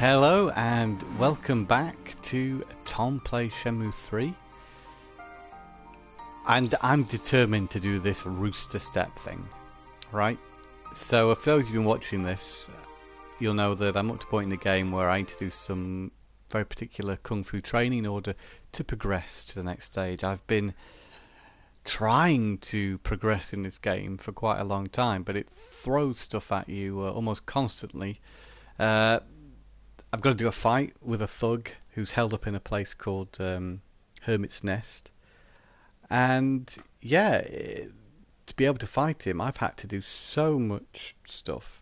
Hello and welcome back to Tom Plays Shenmue 3. And I'm determined to do this rooster step thing, right? So if those of you been watching this, you'll know that I'm up to a point in the game where I need to do some very particular kung fu training in order to progress to the next stage. I've been trying to progress in this game for quite a long time, but it throws stuff at you almost constantly. I've got to do a fight with a thug who's held up in a place called Hermit's Nest. And yeah, to be able to fight him, I've had to do so much stuff.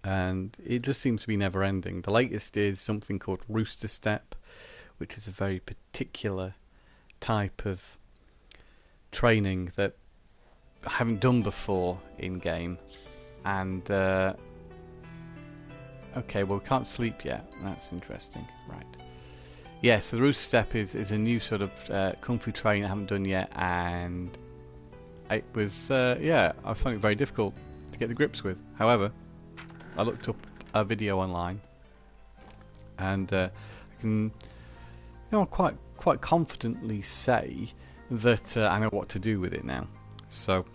And it just seems to be never ending. The latest is something called Rooster Step, which is a very particular type of training that I haven't done before in game. And okay, well, we can't sleep yet. That's interesting. Right. Yeah, so the Rooster Step is a new sort of kung fu training I haven't done yet, and it was, yeah, I was finding it very difficult to get the grips with. However, I looked up a video online, and I can, quite confidently say that I know what to do with it now. So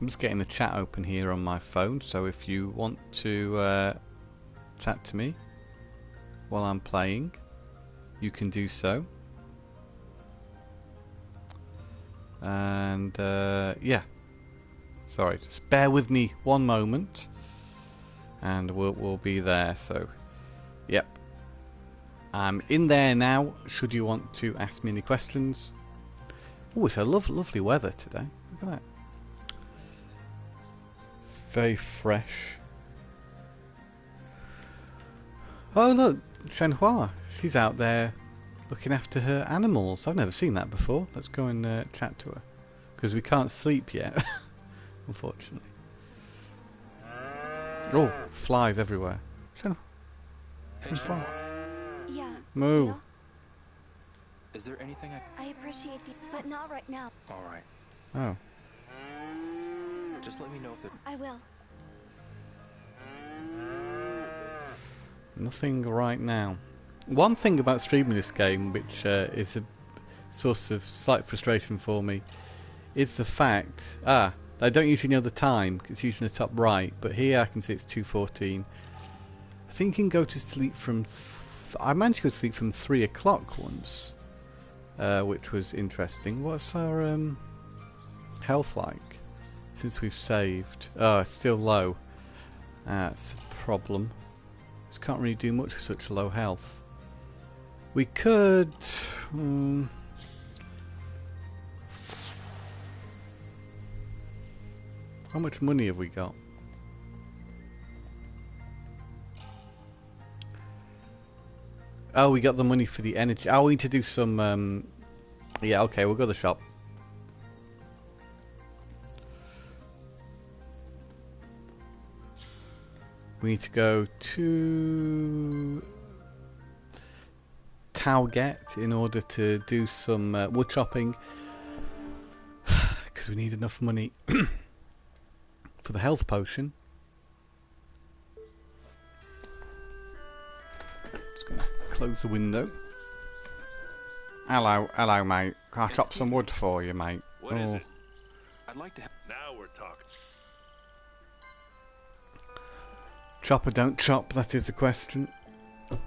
I'm just getting the chat open here on my phone. So if you want to chat to me while I'm playing, you can do so. And yeah, sorry, just bear with me one moment and we'll be there. So yep, I'm in there now should you want to ask me any questions. Oh, it's a lovely weather today. Look at that, very fresh. Oh look, Shenhua, she's out there looking after her animals. I've never seen that before. Let's go and chat to her, because we can't sleep yet, unfortunately. Oh, flies everywhere. Shenhua. Yeah. Moo. You know, Is there anything I appreciate the, but not right now. Alright. Oh. Just let me know if there... I will. Nothing right now. One thing about streaming this game, which is a source of slight frustration for me, is the fact I don't usually know the time. It's usually in the top right, but here I can see it's 2:14. I think you can go to sleep from. I managed to go to sleep from 3 o'clock once, which was interesting. What's our health like since we've saved? Oh, it's still low. That's a problem. Just can't really do much with such low health. We could... how much money have we got? Oh, we got the money for the energy. Oh, we need to do some... yeah, okay, we'll go to the shop. We need to go to Tauget in order to do some wood chopping, because we need enough money for the health potion. Just gonna close the window. Hello, mate. Can I chop some wood for you, mate? What is it? I'd like to... Now we're talking. Chop or don't chop, that is the question. Wow.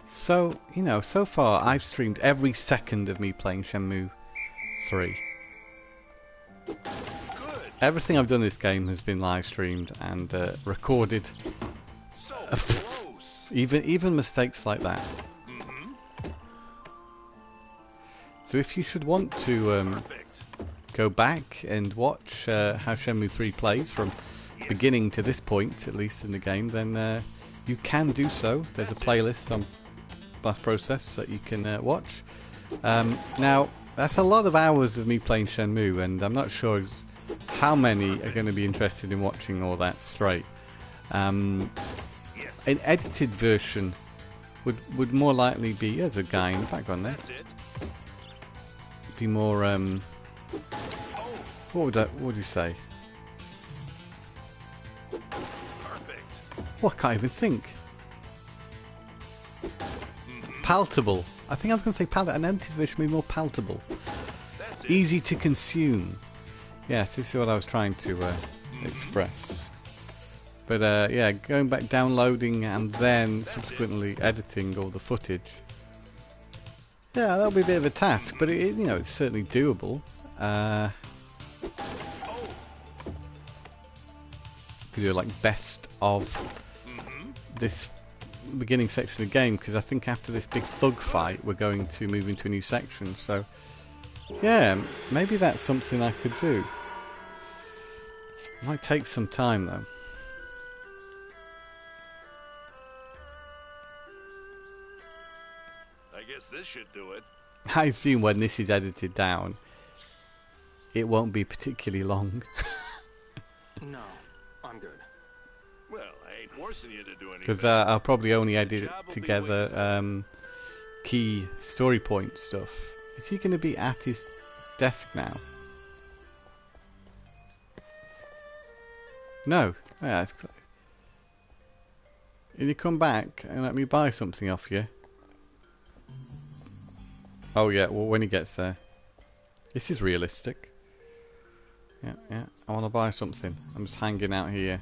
So, you know, so far I've streamed every second of me playing Shenmue 3. Good. Everything I've done in this game has been live streamed and recorded. So close. Even mistakes like that. So if you should want to Perfect. go back and watch how Shenmue 3 plays from beginning to this point, at least in the game, then you can do so. There's a playlist on Blast Process that you can watch. Now, that's a lot of hours of me playing Shenmue, and I'm not sure how many are going to be interested in watching all that straight. An edited version would more likely be... There's a guy in the background there. That's it. Be more... Oh, what would you say? perfect. Oh, I can't even think. Palatable. I think I was going to say palatable. An empty fish may be more palatable. That's it. Easy to consume. Yeah, this is what I was trying to express. But yeah, going back, downloading, and then subsequently editing all the footage. Yeah, that'll be a bit of a task, but it, you know, it's certainly doable. Could do like best of this beginning section of the game, because I think after this big thug fight we're going to move into a new section. So yeah, maybe that's something I could do. Might take some time though. I guess this should do it. I assume when this is edited down, it won't be particularly long. No, I'm good. Well, I ain't forcing you to do anything. Because I'll probably only edit it together key story point stuff. Is he going to be at his desk now? No. Yeah, will you come back and let me buy something off you? Oh yeah, well when he gets there. This is realistic. Yeah, I want to buy something. I'm just hanging out here,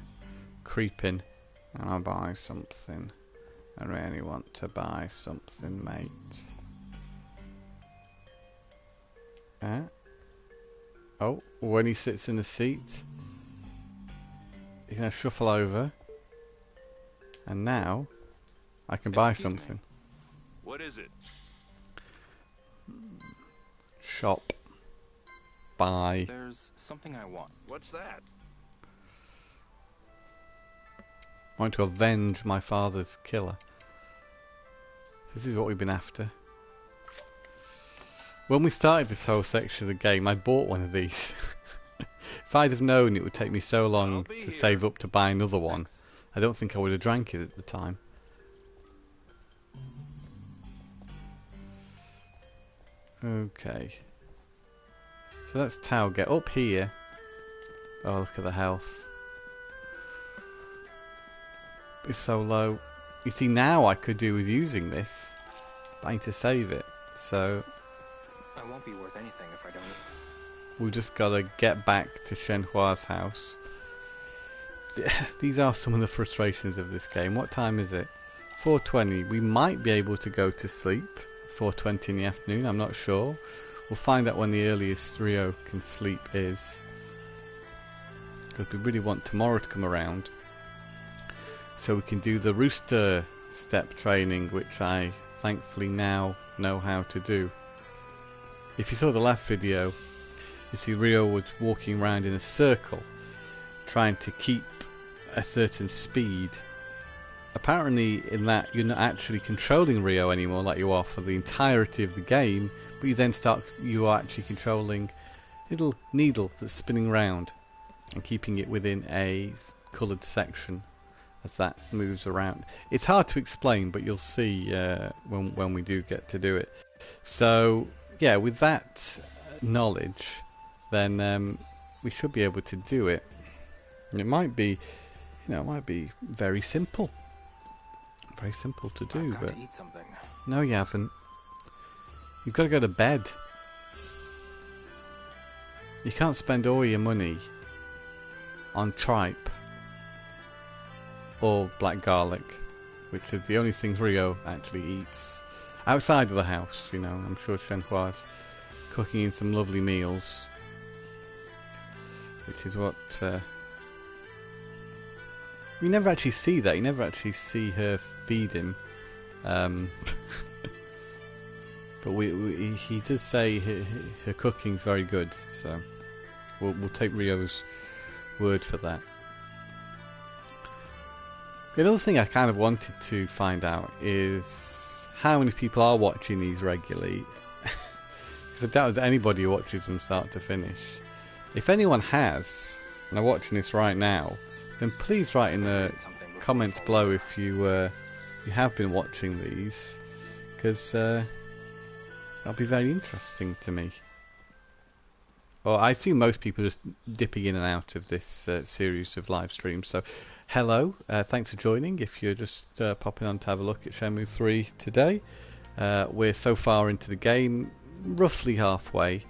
creeping. And I'll buy something. I really want to buy something, mate. Oh, when he sits in the seat, he's going to shuffle over. And now, I can buy Excuse me. something. What is it? Shop. Buy. There's something I want. What's that? I want to avenge my father's killer. This is what we've been after. When we started this whole section of the game, I bought one of these. If I'd have known it would take me so long to save up to buy another one, Thanks. I don't think I would have drank it at the time. Okay. So let's Tao get up here. Oh, look at the health. It's so low. You see, now I could do with using this, but I need to save it. So I won't be worth anything if I don't eat. we've just got to get back to Shenhua's house. These are some of the frustrations of this game. What time is it? 4:20. We might be able to go to sleep. 4:20 in the afternoon. I'm not sure. We'll find out when the earliest Rio can sleep is. Because we really want tomorrow to come around, so we can do the rooster step training, which I thankfully now know how to do. If you saw the last video, you see Rio was walking around in a circle, trying to keep a certain speed. Apparently in that you're not actually controlling Rio anymore like you are for the entirety of the game, but you are actually controlling a little needle that's spinning round and keeping it within a coloured section as that moves around. It's hard to explain, but you'll see when we do get to do it. So yeah, with that knowledge, then we should be able to do it. And it might be, it might be very simple to do. I've got But to eat something. no, you haven't. You've got to go to bed. You can't spend all your money on tripe or black garlic, which is the only things Rio actually eats outside of the house. I'm sure Shenhua's cooking in some lovely meals, which is what we never actually see that. You never actually see her feed him, but he does say her cooking's very good, so we'll take Rio's word for that. The other thing I kind of wanted to find out is how many people are watching these regularly, because I doubt there's anybody who watches them start to finish. If anyone has, and are watching this right now, then please write in the comments below if you have been watching these, because that'll be very interesting to me. Well, I see most people just dipping in and out of this series of live streams, so hello, thanks for joining. If you're just popping on to have a look at Shenmue 3 today, we're so far into the game, roughly halfway.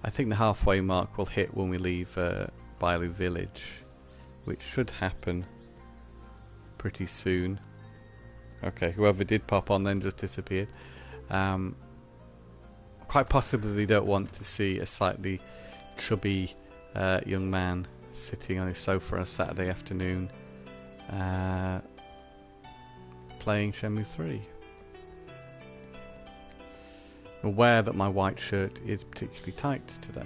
I think the halfway mark will hit when we leave Bailu Village, which should happen pretty soon. Okay, whoever did pop on then just disappeared. Quite possibly they don't want to see a slightly chubby young man sitting on his sofa on a Saturday afternoon playing Shenmue 3. I'm aware that my white shirt is particularly tight today.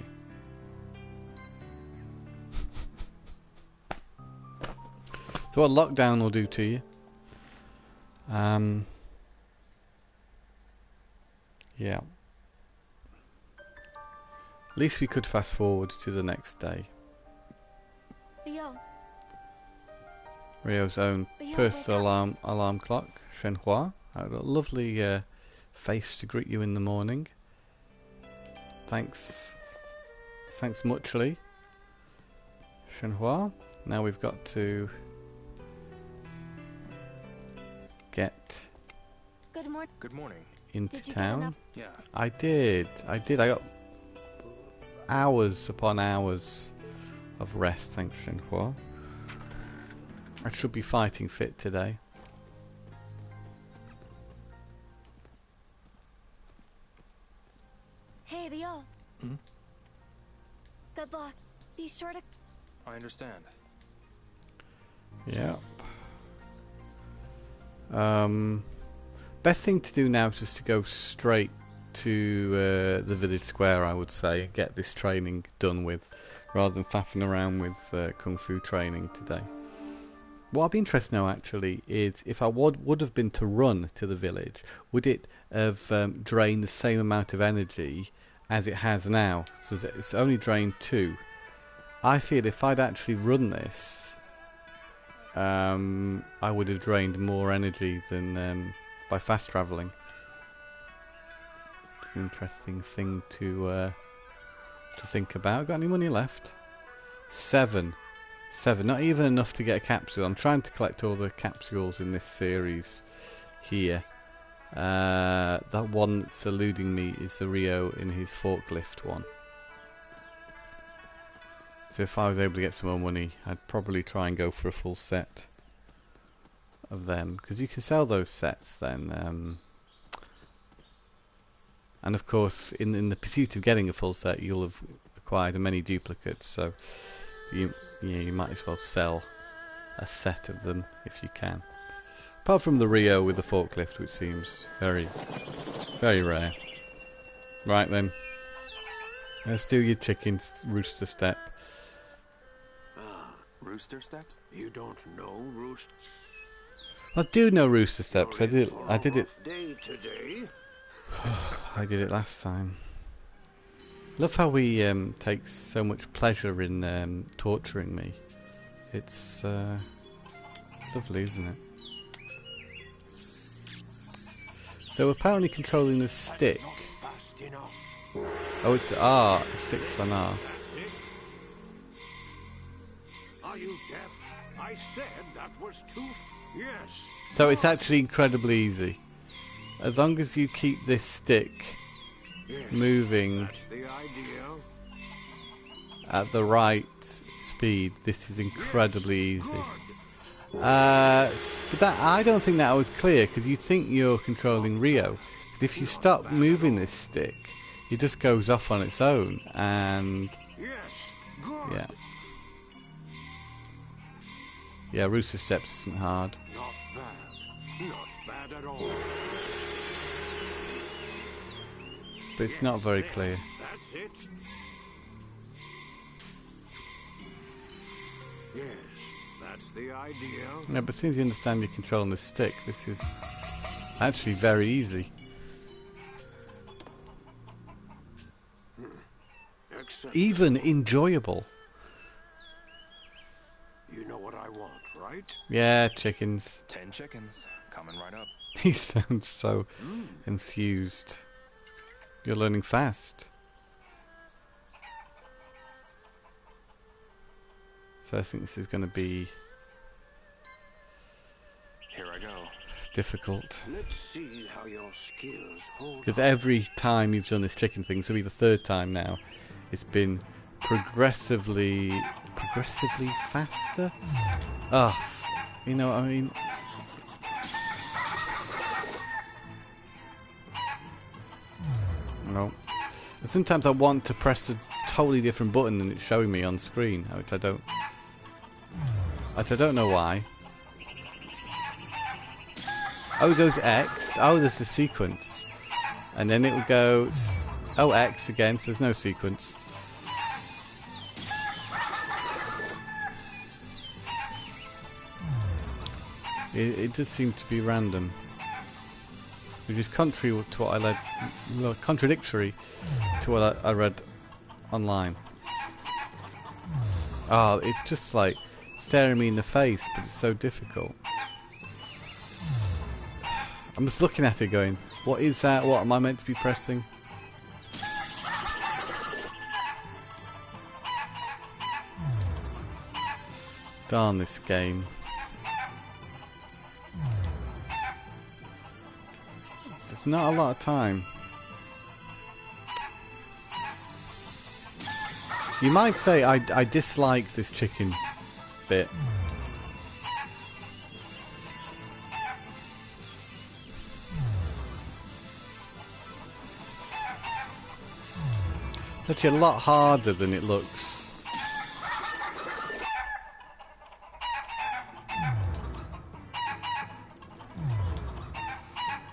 So what lockdown will do to you? Yeah. At least we could fast forward to the next day. Leo, Rio's own Leo, personal alarm clock, Shenhua. A lovely face to greet you in the morning. Thanks muchly, Shenhua. Now we've got to get Good morning. Good morning. into Did you get town. enough? Yeah. I did. I got hours upon hours of rest, thanks, Shenhua. I should be fighting fit today. Hey, Leo. Hmm? Good luck. Be sure to. I understand. Yep. Best thing to do now is just to go straight to the village square, I would say, and get this training done with, rather than faffing around with kung fu training today. What I'd be interested to know actually is if I would have been to run to the village, would it have drained the same amount of energy as it has now? So it's only drained 2. I feel if I'd actually run this, I would have drained more energy than by fast travelling. It's an interesting thing to think about. Got any money left? 7. 7. Not even enough to get a capsule. I'm trying to collect all the capsules in this series here. That one that's eluding me is the Rio in his forklift one. So if I was able to get some more money, I'd probably try and go for a full set of them, because you can sell those sets then. And of course, in the pursuit of getting a full set, you'll have acquired many duplicates. So you might as well sell a set of them if you can. Apart from the Rio with the forklift, which seems very, very rare. Right then, let's do your chicken rooster step. Rooster steps? You don't know, Roost? I do know rooster steps. I did it. Day today. I did it last time. Love how he takes so much pleasure in torturing me. It's lovely, isn't it? So apparently controlling the stick. Fast enough. Oh, it's R. The stick's on R. That's it. Are you deaf? I said that was too. Yes. So it's actually incredibly easy. As long as you keep this stick Yes. moving That's the idea. at the right speed, this is incredibly easy. Good. But that I don't think that was clear, because you think you're controlling Rio. Because if you stop moving this stick, it just goes off on its own, and Yes. Good. yeah, Rooster Steps isn't hard. Not bad. Not bad at all. But it's not very clear. That's it. Yes, that's the idea. Yeah, but as soon as you understand you're controlling the stick, this is actually very easy. Excellent. Even enjoyable. You know what I want, right? Yeah, chickens. 10 chickens. Coming right up. He sounds so enthused. You're learning fast. So I think this is going to be Here I go. difficult. Let's see how your skills hold Because up. every time you've done this chicken thing, so it'll be the third time now, it's been progressively faster. Oh, you know what I mean? No. And sometimes I want to press a totally different button than it's showing me on screen, which I don't know why. Oh, it goes X. Oh, there's a sequence. And then it will go... Oh, X again, so there's no sequence. It does seem to be random. Which is contrary to what contradictory to what I read online. Oh, it's just like staring me in the face, but it's so difficult. I'm just looking at it going, what is that? What am I meant to be pressing? Darn this game. There's not a lot of time. You might say I dislike this chicken bit. It's actually a lot harder than it looks.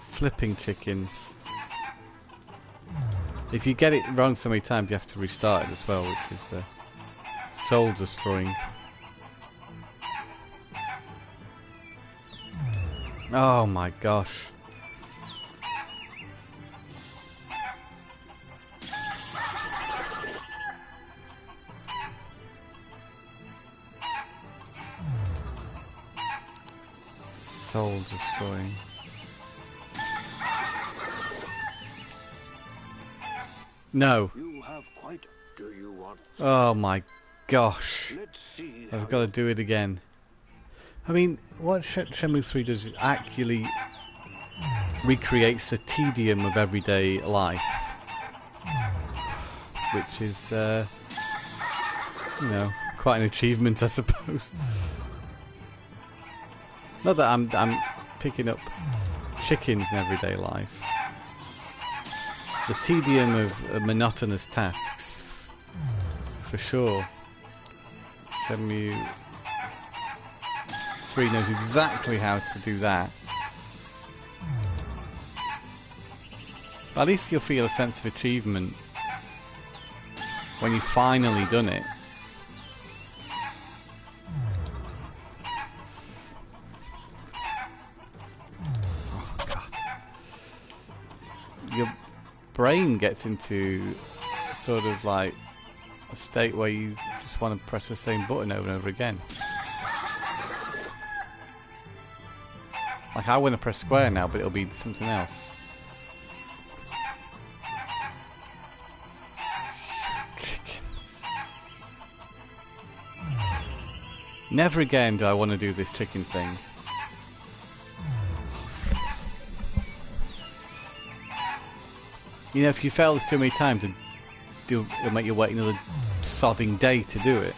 Flipping chickens. If you get it wrong so many times, you have to restart it as well, which is soul destroying. Oh my gosh. Soul destroying. No. You have quite. Do you want? Oh my gosh. Let's see. I've got to do it again. I mean, what Shenmue 3 does is actually recreates the tedium of everyday life, which is, you know, quite an achievement, I suppose. Not that I'm picking up chickens in everyday life. The tedium of monotonous tasks, for sure. Shenmue 3 knows exactly how to do that. But at least you'll feel a sense of achievement when you've finally done it. Oh God. Your brain gets into sort of like a state where you just want to press the same button over and over again. Like I want to press square now, but it'll be something else. Chickens. Never again do I want to do this chicken thing. You know, if you fail this too many times, it'll make you wait another sodding day to do it.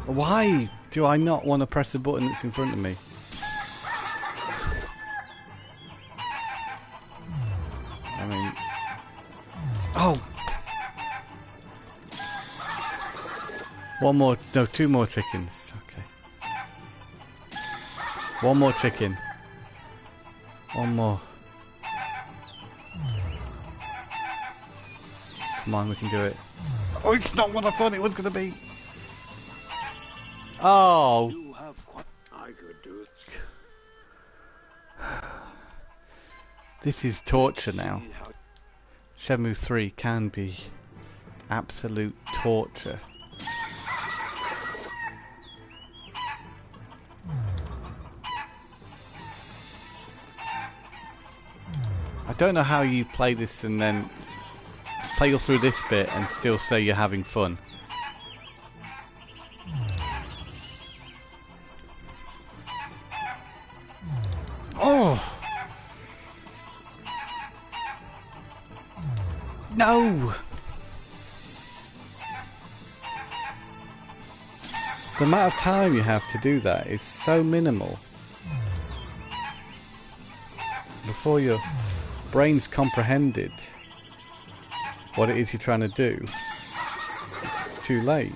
Why do I not want to press the button that's in front of me? I mean... Oh! One more... No, two more chickens. Okay. One more chicken. One more. Come on, we can do it. Oh, it's not what I thought it was going to be! Oh! You have quite. I could do it. This is torture now. See how- Shenmue 3 can be absolute torture. don't know how you play this and then play through this bit and still say you're having fun. Oh! No! The amount of time you have to do that is so minimal. Before your brain's comprehended what it is you're trying to do, it's too late.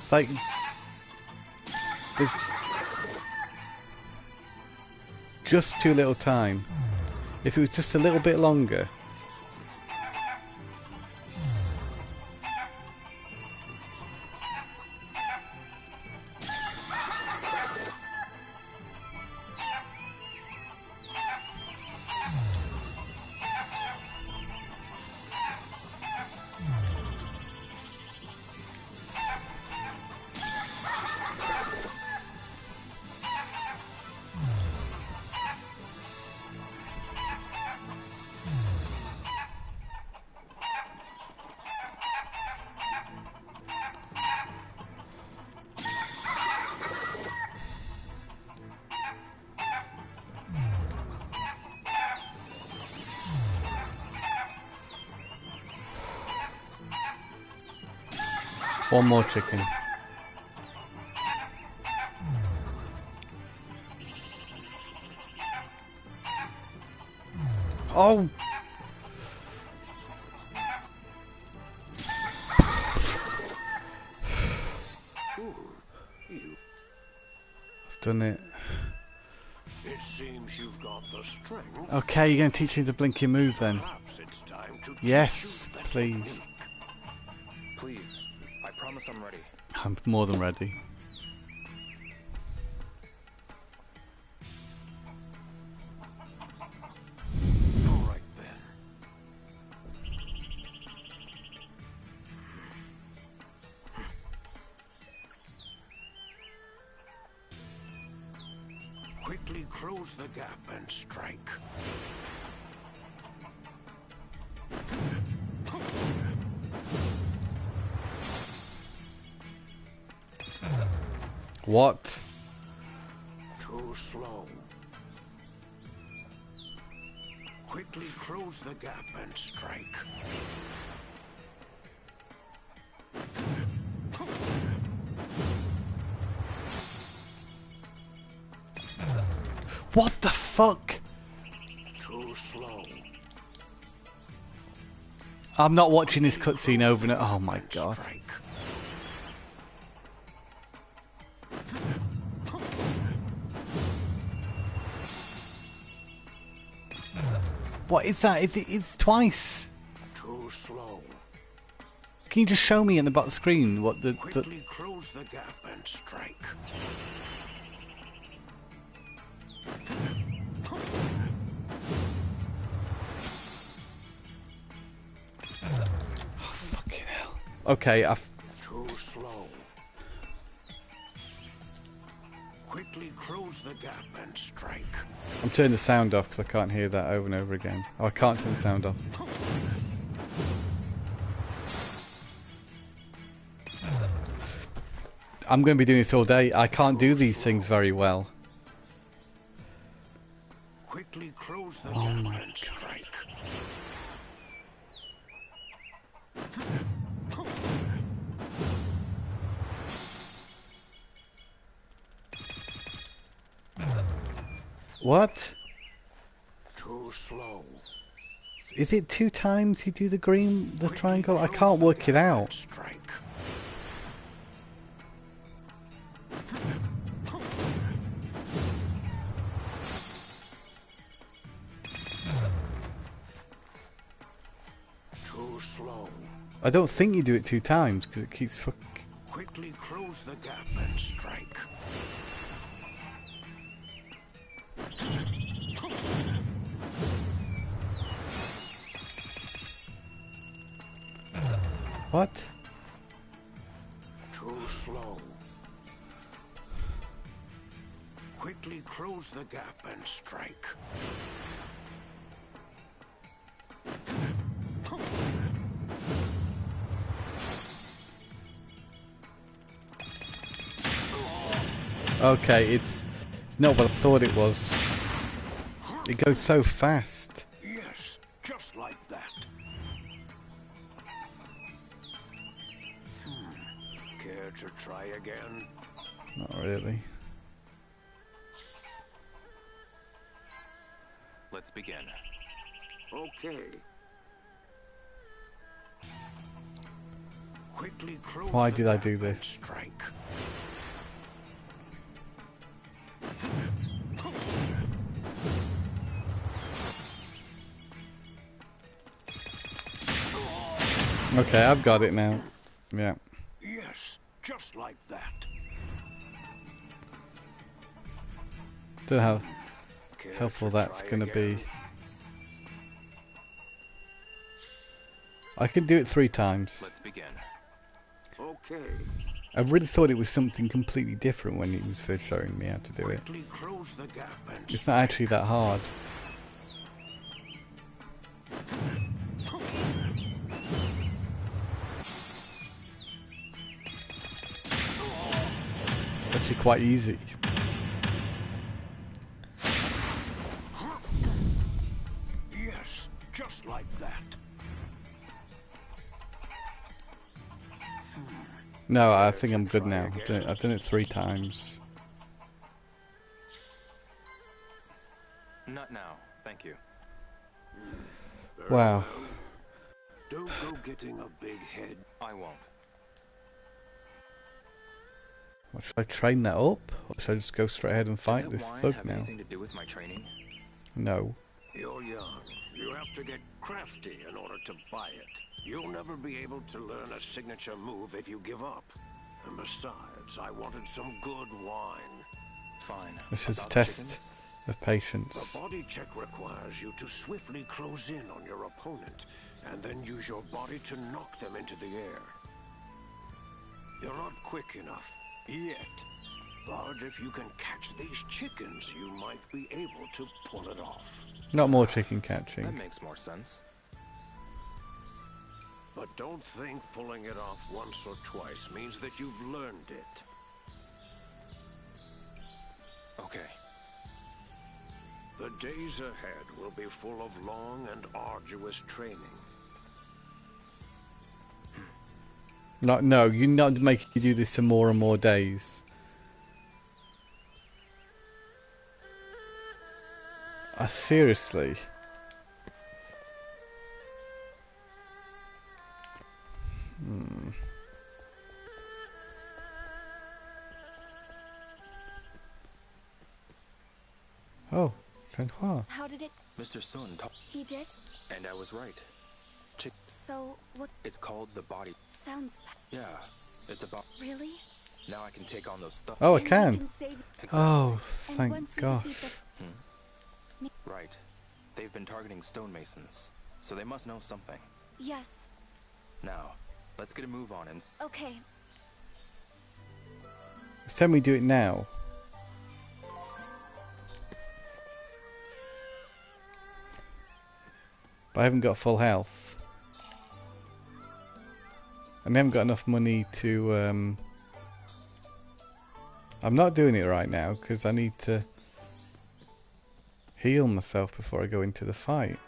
It's like there's just too little time. If it was just a little bit longer. One more chicken. Oh! I've done it. It seems you've got the strength. Okay, you're going to teach me to blink your move then. Perhaps it's time to Yes, teach you better please. blink. Please, I promise I'm ready. I'm more than ready. All right then. Quickly close the gap and strike. What? Too slow. Quickly close the gap and strike. What the fuck? Too slow. I'm not watching this cutscene over and over. Oh my god. Strike. What is that? It's twice. Too slow. Can you just show me in the bottom screen what the Quickly close the gap and strike. Oh, fucking hell. Okay, Too slow. Quickly close the gap and strike. I'm turning the sound off because I can't hear that over and over again. Oh, I can't turn the sound off. I'm going to be doing this all day. I can't do these things very well. Quickly close the Oh gap my and strike. What? Too slow. Is it 2 times you do the green, the Quickly triangle? I close can't the work it gap and out. strike. Too slow. I don't think you do it 2 times because it keeps fuck. Quickly close the gap and strike. What? Too slow. Quickly close the gap and strike. Okay, it's not what I thought it was. It goes so fast. Yes, just like that. Care to try again? Not really. Let's begin. Okay. Quickly close Why the did I gap do and this? strike. Okay, I've got it now. Yeah. Yes, just like that. Don't know how Care helpful to that's try gonna again? be. I can do it 3 times. Let's begin. Okay. I really thought it was something completely different when he was first showing me how to do it. Quickly close the gap and It's not actually that hard. It's actually quite easy. Yes, just like that. No, I think I'm good now. I've done it 3 times. Not now, thank you. Very Wow. well. Don't go getting a big head. I won't. What, should I train that up? Or should I just go straight ahead and fight Did this that wine thug have now? anything to do with my training? No. You're young. You have to get crafty in order to buy it. You'll never be able to learn a signature move if you give up. And besides, I wanted some good wine. Fine. This was a About the test chickens? of A patience. body check requires you to swiftly close in on your opponent, and then use your body to knock them into the air. You're not quick enough, yet. But if you can catch these chickens, you might be able to pull it off. Not more chicken That catching. makes more sense. But don't think pulling it off once or twice means that you've learned it. Okay. The days ahead will be full of long and arduous training. No, you're not making you do this for more and more days. Seriously. Oh, Tenhua. How did it? Mr. Sun, He did? and I was right. So, what It's called the body. sounds Yeah, it's about. really? Now I can take on those stuff. Oh, I And we can. save Exactly. Oh, and thank once we God. defeat the Right. They've been targeting stonemasons, so they must know something. yes. Now, let's get a move on and. Okay. It's time we do it now. But I haven't got full health. And I haven't got enough money to... I'm not doing it right now because I need to heal myself before I go into the fight.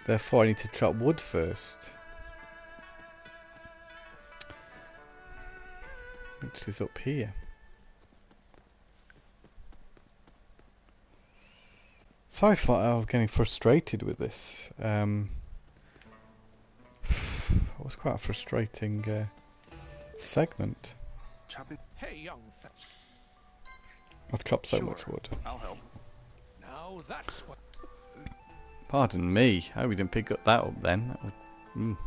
Therefore I need to chop wood first. Which is up here. So I thought I was getting frustrated with this. It was quite a frustrating segment. Chop it. Hey, young fella. I've chopped so Sure, much wood. I'll help. Now that's what... Pardon me. I hope we didn't pick up that up then. That would,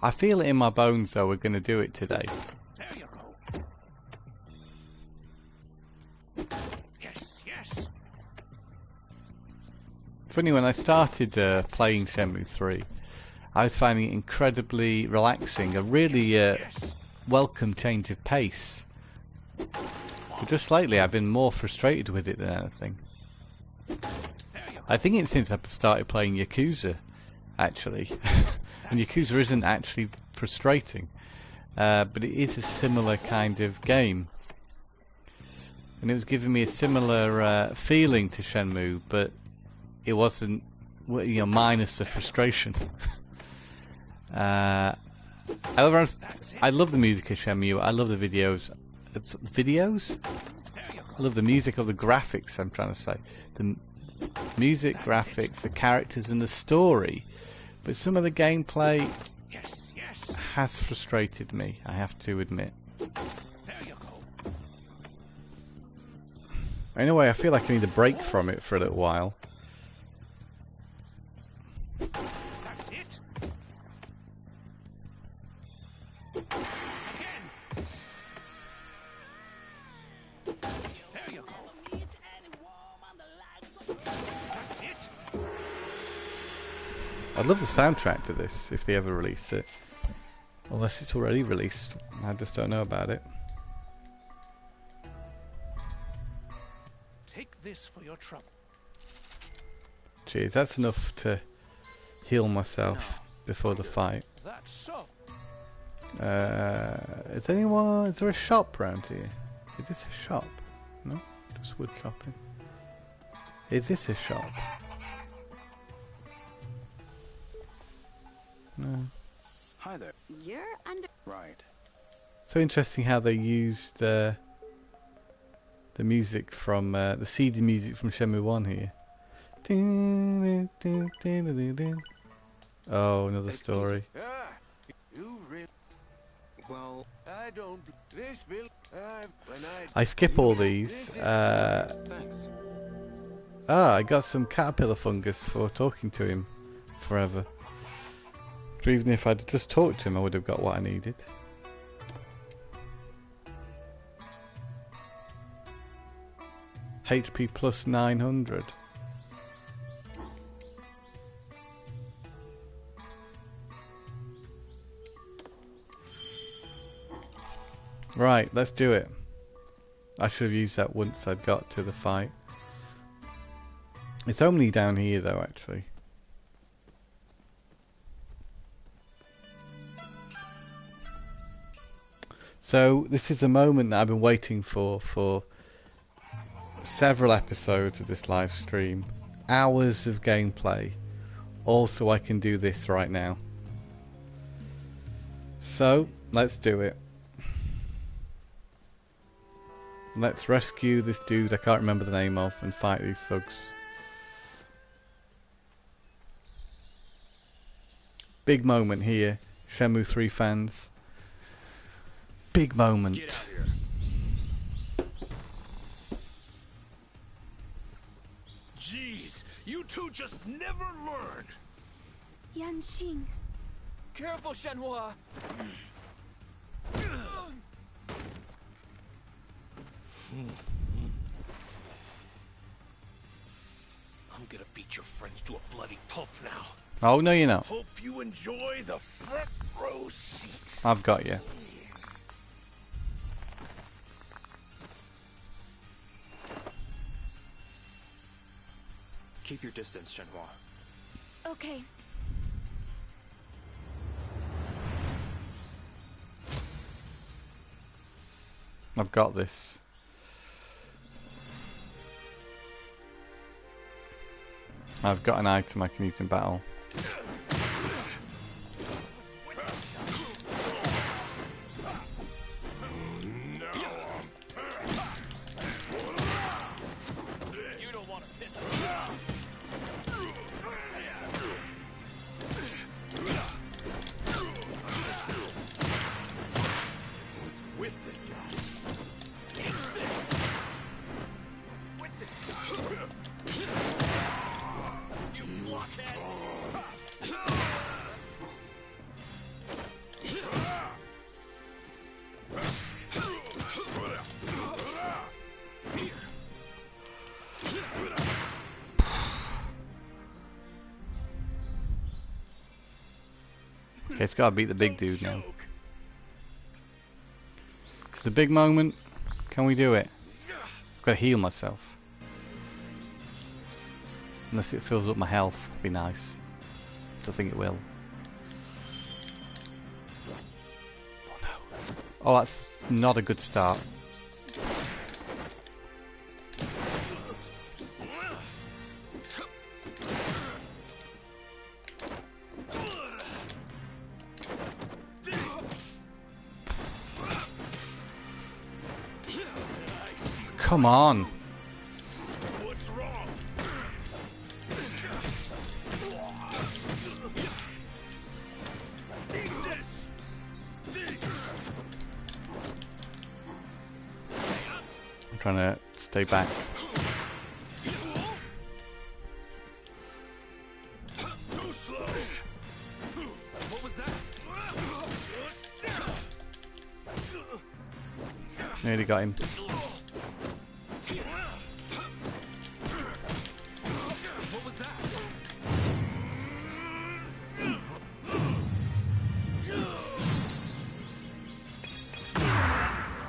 I feel it in my bones though we're going to do it today. There you go. Yes, yes. Funny, when I started playing Shenmue 3, I was finding it incredibly relaxing, a really welcome change of pace. But just lately I've been more frustrated with it than anything. I think it's since I started playing Yakuza, actually. And Yakuza isn't actually frustrating, but it is a similar kind of game. And it was giving me a similar feeling to Shenmue, but it wasn't, you know, minus the frustration. However, I love the music of Shenmue. I love the videos. It's videos. I love the music of the graphics. I'm trying to say the music, graphics, the characters, and the story. But some of the gameplay has frustrated me, I have to admit. Anyway, I feel like I need a break from it for a little while. That's it. Again. There you go. That's it. I'd love the soundtrack to this if they ever release it. Unless it's already released. I just don't know about it. Take this for your trouble. Jeez, that's enough to heal myself before the fight. That's so. Is there a shop around here? Is this a shop? No? Just wood chopping. Is this a shop? No. Hi there. You're under. Right. So interesting how they used the music from the CD music from Shenmue 1 here. Oh, another story. You really. Well, I don't. This will. I skip all these. Thanks. I got some caterpillar fungus for talking to him forever. So even if I'd just talked to him, I would have got what I needed. HP plus 900. Right, let's do it. I should have used that once I'd got to the fight. It's only down here though, actually. So this is a moment that I've been waiting for several episodes of this live stream. Hours of gameplay. All so I can do this right now. So, let's do it. Let's rescue this dude I can't remember the name of and fight these thugs. Big moment here, Shenmue 3 fans. Big moment. Get out here. Jeez, you two just never learn. Yanxing. Careful, Shenhua. I'm gonna beat your friends to a bloody pulp now. Oh, no you're not. Hope you enjoy the front row seat. I've got you. Keep your distance, Shenhua. Okay. I've got this. I've got an item I can use in battle. Okay, it's gotta beat the big dude now. It's the big moment. Can we do it? I've gotta heal myself. Unless it fills up my health, be nice. Don't think it will. Oh no. Oh, that's not a good start. Come on. What's wrong? I'm trying to stay back. Too slow. What was that? Nearly got him. What was that?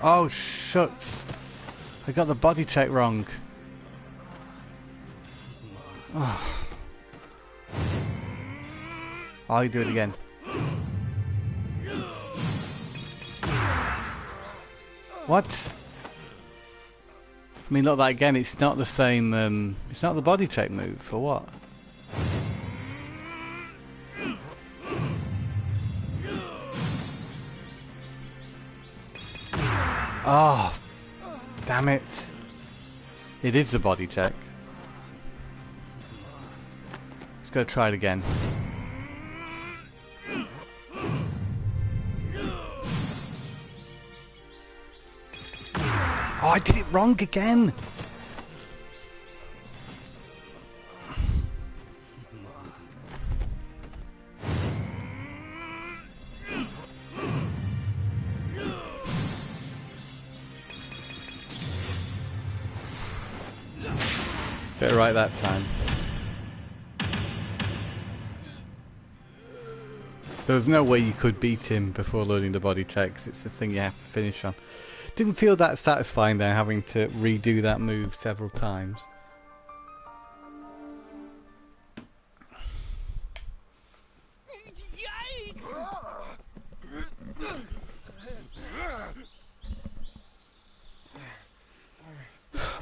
Oh shucks. I got the body check wrong. Oh. I'll do it again. What? I mean, look, that again, it's not the same, it's not the body check move, or what? Oh, damn it. It is the body check. Let's go try it again. Oh, I did it wrong again! Get it right that time. There's no way you could beat him before loading the body checks. It's the thing you have to finish on. Didn't feel that satisfying though, having to redo that move several times.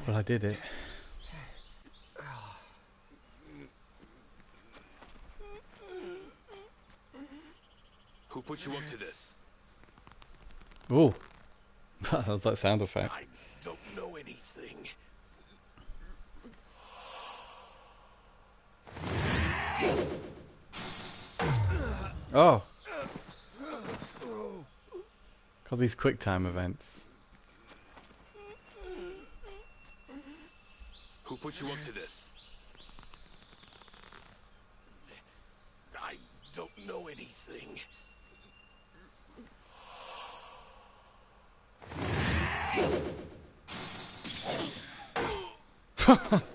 Well, I did it. Who put you up to this? Oh, that was that sound effect. I don't know anything. Oh, got these quick time events. Who put you up to this? I don't know anything.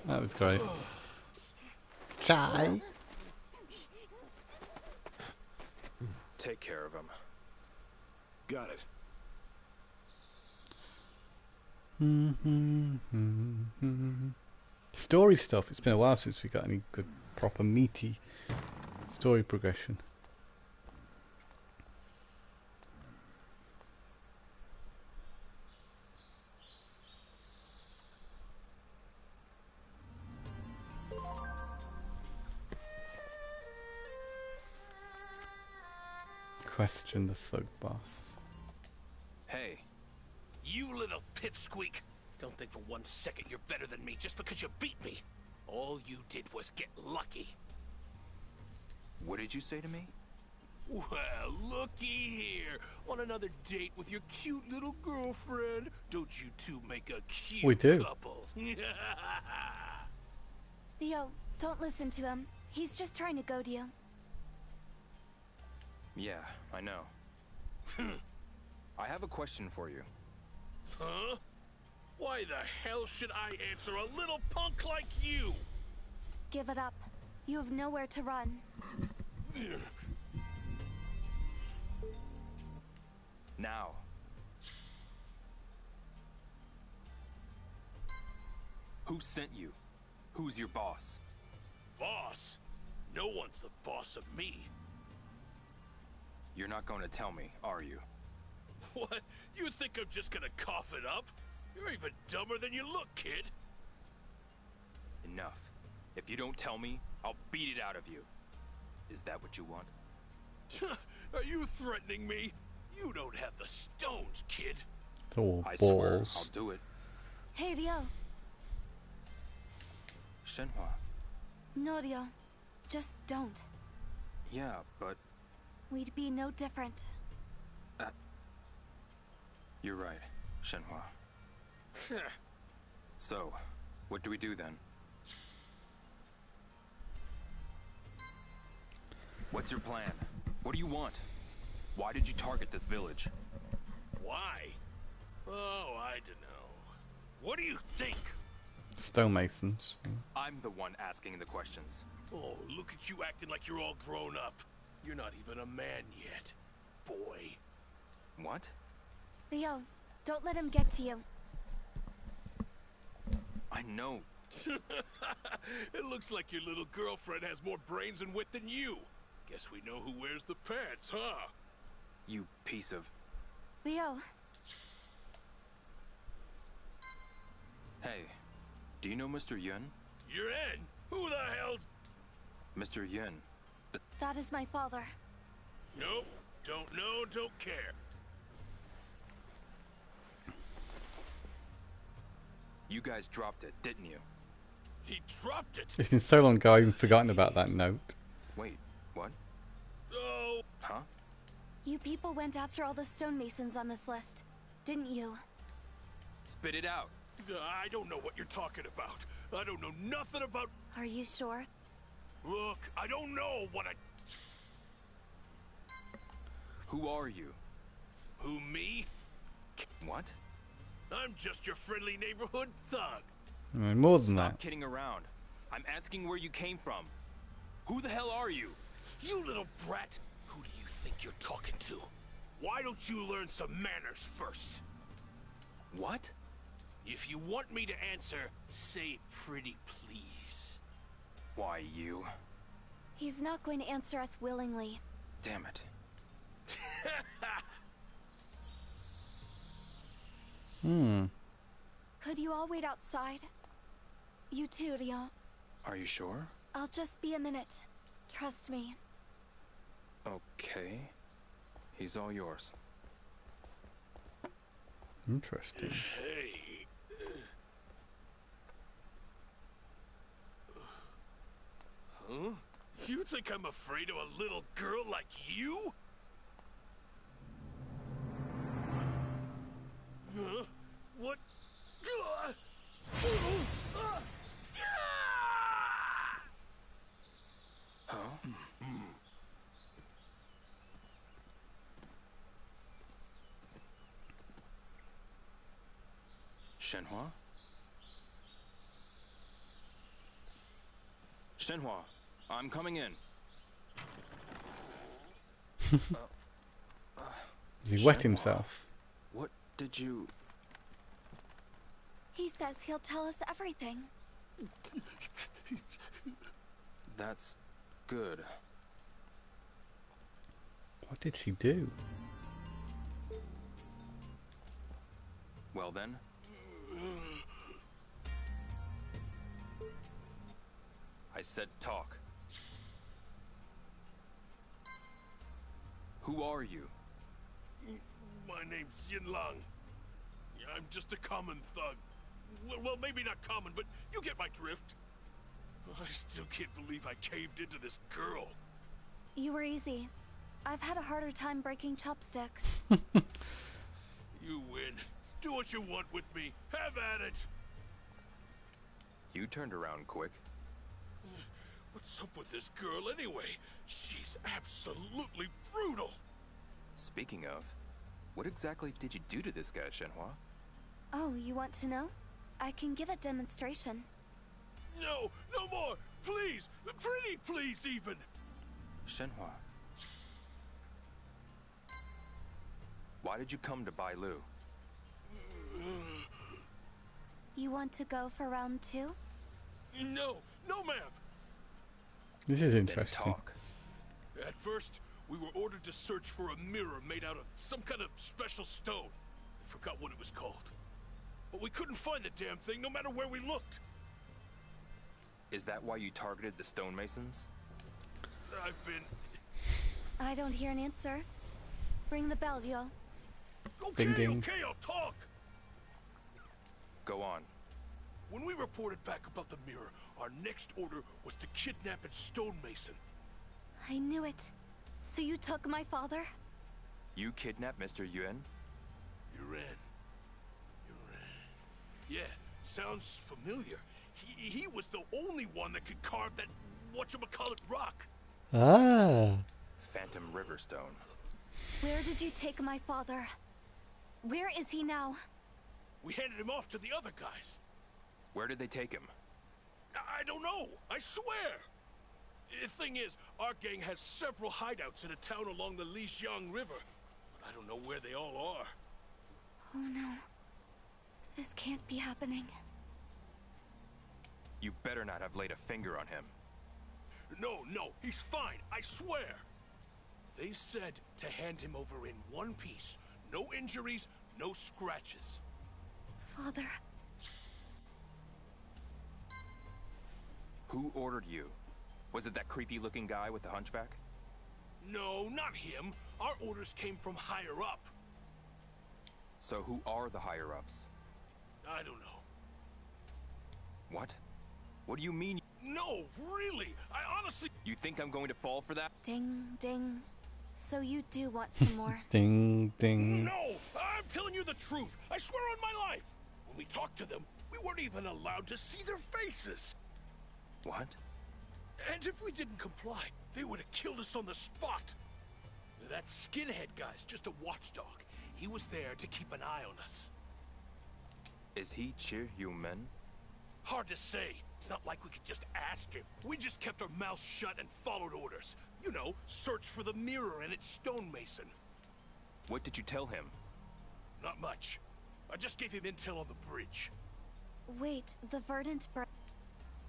That was great. Try. Take care of him. Got it. Story stuff. It's been a while since we got any good, proper, meaty story progression. Question the thug boss. Hey. You little pipsqueak! Don't think for 1 second you're better than me just because you beat me. All you did was get lucky. What did you say to me? Well, looky here. On another date with your cute little girlfriend. Don't you two make a cute We do. couple? Theo, don't listen to him. He's just trying to goad you. Yeah, I know. I have a question for you. Huh? Why the hell should I answer a little punk like you? Give it up. You have nowhere to run. Now. Who sent you? Who's your boss? Boss? No one's the boss of me. You're not going to tell me, are you? What? You think I'm just gonna cough it up? You're even dumber than you look, kid. Enough. If you don't tell me, I'll beat it out of you. Is that what you want? Are you threatening me? You don't have the stones, kid. Oh, I swear, balls. I'll do it. Hey, Ryo. Shenhua. No, Ryo. Just don't. Yeah, but We'd be no different. you're right, Shenhua. So, what do we do then? What's your plan? What do you want? Why did you target this village? Why? Oh, I don't know. What do you think? Stonemasons. I'm the one asking the questions. Oh, look at you acting like you're all grown up. You're not even a man yet, boy. What? Ryo, don't let him get to you. I know. It looks like your little girlfriend has more brains and wit than you. Guess we know who wears the pants, huh? You piece of... Ryo, Hey, do you know Mr. Yun? You're in? Who the hell's... Mr. Yun. that is my father. Nope, don't know, don't care. You guys dropped it, didn't you? He dropped it. It's been so long ago, I've even forgotten about that note. Wait, what? Oh, Huh? You people went after all the stonemasons on this list, didn't you? Spit it out. I don't know what you're talking about. I don't know nothing about... Are you sure? Look, I don't know what I... Who are you? Who, me? What? I'm just your friendly neighborhood thug. More than Stop that. kidding around. I'm asking where you came from. Who the hell are you? You little brat. Who do you think you're talking to? Why don't you learn some manners first? What? If you want me to answer, say pretty please. Why, you? He's not going to answer us willingly. Damn it. Could you all wait outside? You too, Ryo. Are you sure? I'll just be a minute. Trust me. Okay. He's all yours. Interesting. Hey. Huh? You think I'm afraid of a little girl like you? Huh? What? Huh? Shenhua? Shenhua, I'm coming in. Has he wet Shenhua. himself? What did you... He says he'll tell us everything. That's good. What did she do? Well then. I said talk. Who are you? My name's Yinlang. I'm just a common thug. Well, maybe not common, but you get my drift. I still can't believe I caved into this girl. You were easy. I've had a harder time breaking chopsticks. You win. Do what you want with me. Have at it. You turned around quick. What's up with this girl anyway? She's absolutely brutal. Speaking of, what exactly did you do to this guy, Shenhua? Oh, you want to know? I can give a demonstration. No, no more. Please, pretty please even. Shenhua. Why did you come to Bailu? You want to go for round 2? No, no, ma'am. This is Then interesting. talk. At first, we were ordered to search for a mirror made out of some kind of special stone. I forgot what it was called. But we couldn't find the damn thing no matter where we looked. Is that why you targeted the stonemasons? I've been... I don't hear an answer. Ring the bell, yo. Okay, Ding, ding. okay, I'll talk. Go on. When we reported back about the mirror, our next order was to kidnap its stonemason. I knew it. So you took my father? You kidnapped Mr. Yuan? Yuan. Yeah, sounds familiar. He was the only one that could carve that whatchamacallit rock. Ah. Phantom Riverstone. Where did you take my father? Where is he now? We handed him off to the other guys. Where did they take him? I don't know, I swear. The thing is, our gang has several hideouts in a town along the Lijiang River. But I don't know where they all are. Oh no. This can't be happening. You better not have laid a finger on him. No, he's fine, I swear. They said to hand him over in one piece. No injuries, no scratches. Father. Who ordered you? Was it that creepy-looking guy with the hunchback? No, not him. Our orders came from higher up. So who are the higher-ups? I don't know. What? What do you mean? No, really, I honestly... You think I'm going to fall for that? Ding, ding. So you do want some more? Ding, ding. No, I'm telling you the truth. I swear on my life. When we talked to them, we weren't even allowed to see their faces. What? And if we didn't comply, they would have killed us on the spot. That skinhead guy's just a watchdog. He was there to keep an eye on us. Is he Chi Yumen? Hard to say. It's not like we could just ask him. We just kept our mouths shut and followed orders. You know, search for the mirror and its stonemason. What did you tell him? Not much. I just gave him intel on the bridge. Wait, the Verdant Bridge.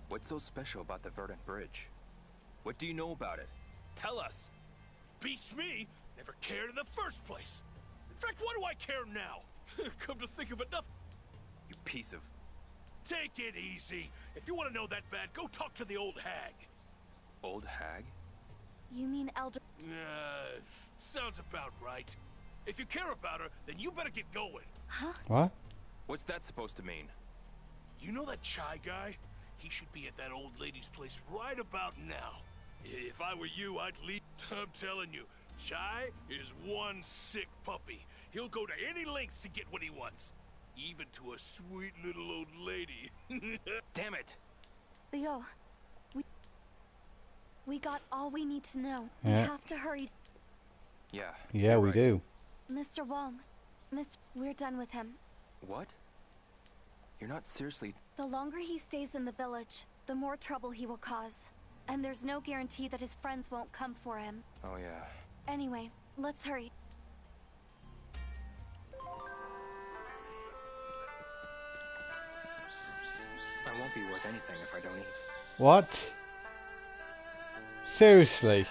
What's so special about the Verdant Bridge? What do you know about it? Tell us! Beats me. Never cared in the first place. In fact, why do I care now? Come to think of it, nothing. You piece of... Take it easy. If you want to know that bad, go talk to the old hag. Old hag? You mean Elder... Sounds about right. If you care about her, then you better get going. Huh? What? What's that supposed to mean? You know that Chai guy? He should be at that old lady's place right about now. If I were you, I'd leave. I'm telling you, Chai is one sick puppy. He'll go to any lengths to get what he wants. Even to a sweet little old lady. Damn it! Leo, we got all we need to know. Yeah. We have to hurry. Yeah. Yeah, you're we right. do. Mr. Wong, we're done with him. What? You're not seriously... The longer he stays in the village, the more trouble he will cause. And there's no guarantee that his friends won't come for him. Oh yeah. Anyway, let's hurry. I won't be worth anything if I don't eat. What? Seriously?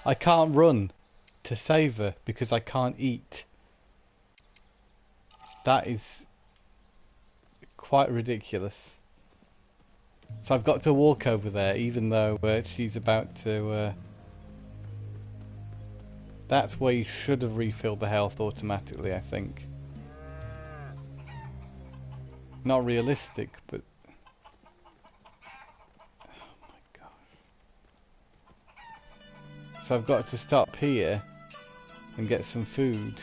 I can't run to save her because I can't eat. That is quite ridiculous. So I've got to walk over there even though she's about to... That's where you should have refilled the health automatically, I think. Not realistic, but... Oh my god. So I've got to stop here and get some food.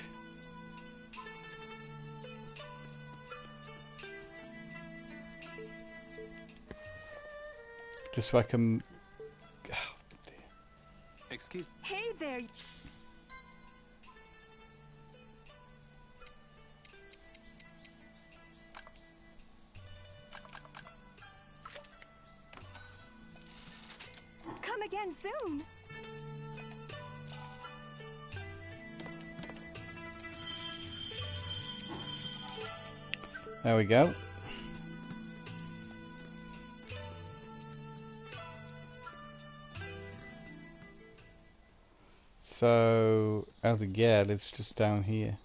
Just so I can... Oh, dear. Excuse... Hey there. Come again soon. There we go. So, Elder lives just down here.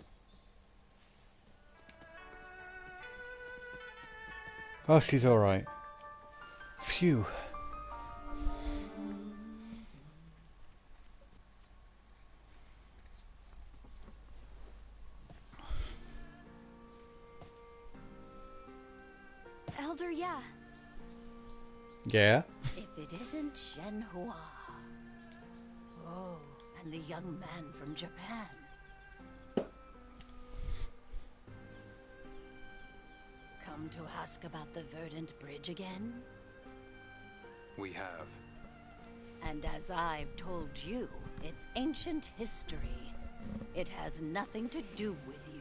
Oh, she's alright. Phew. Elder, yeah. Yeah? If it isn't Shenhua. Oh, and the young man from Japan. Come to ask about the Verdant Bridge again? We have. And as I've told you, it's ancient history. It has nothing to do with you.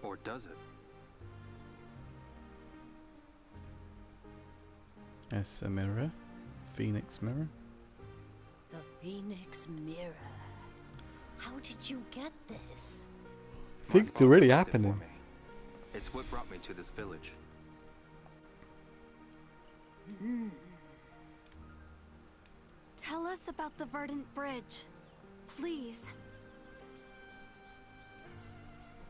Or does it? Yes, a mirror. Phoenix mirror. The Phoenix Mirror. How did you get this? Things My are really father left it for happening. me. It's what brought me to this village. Tell us about the Verdant Bridge. Please.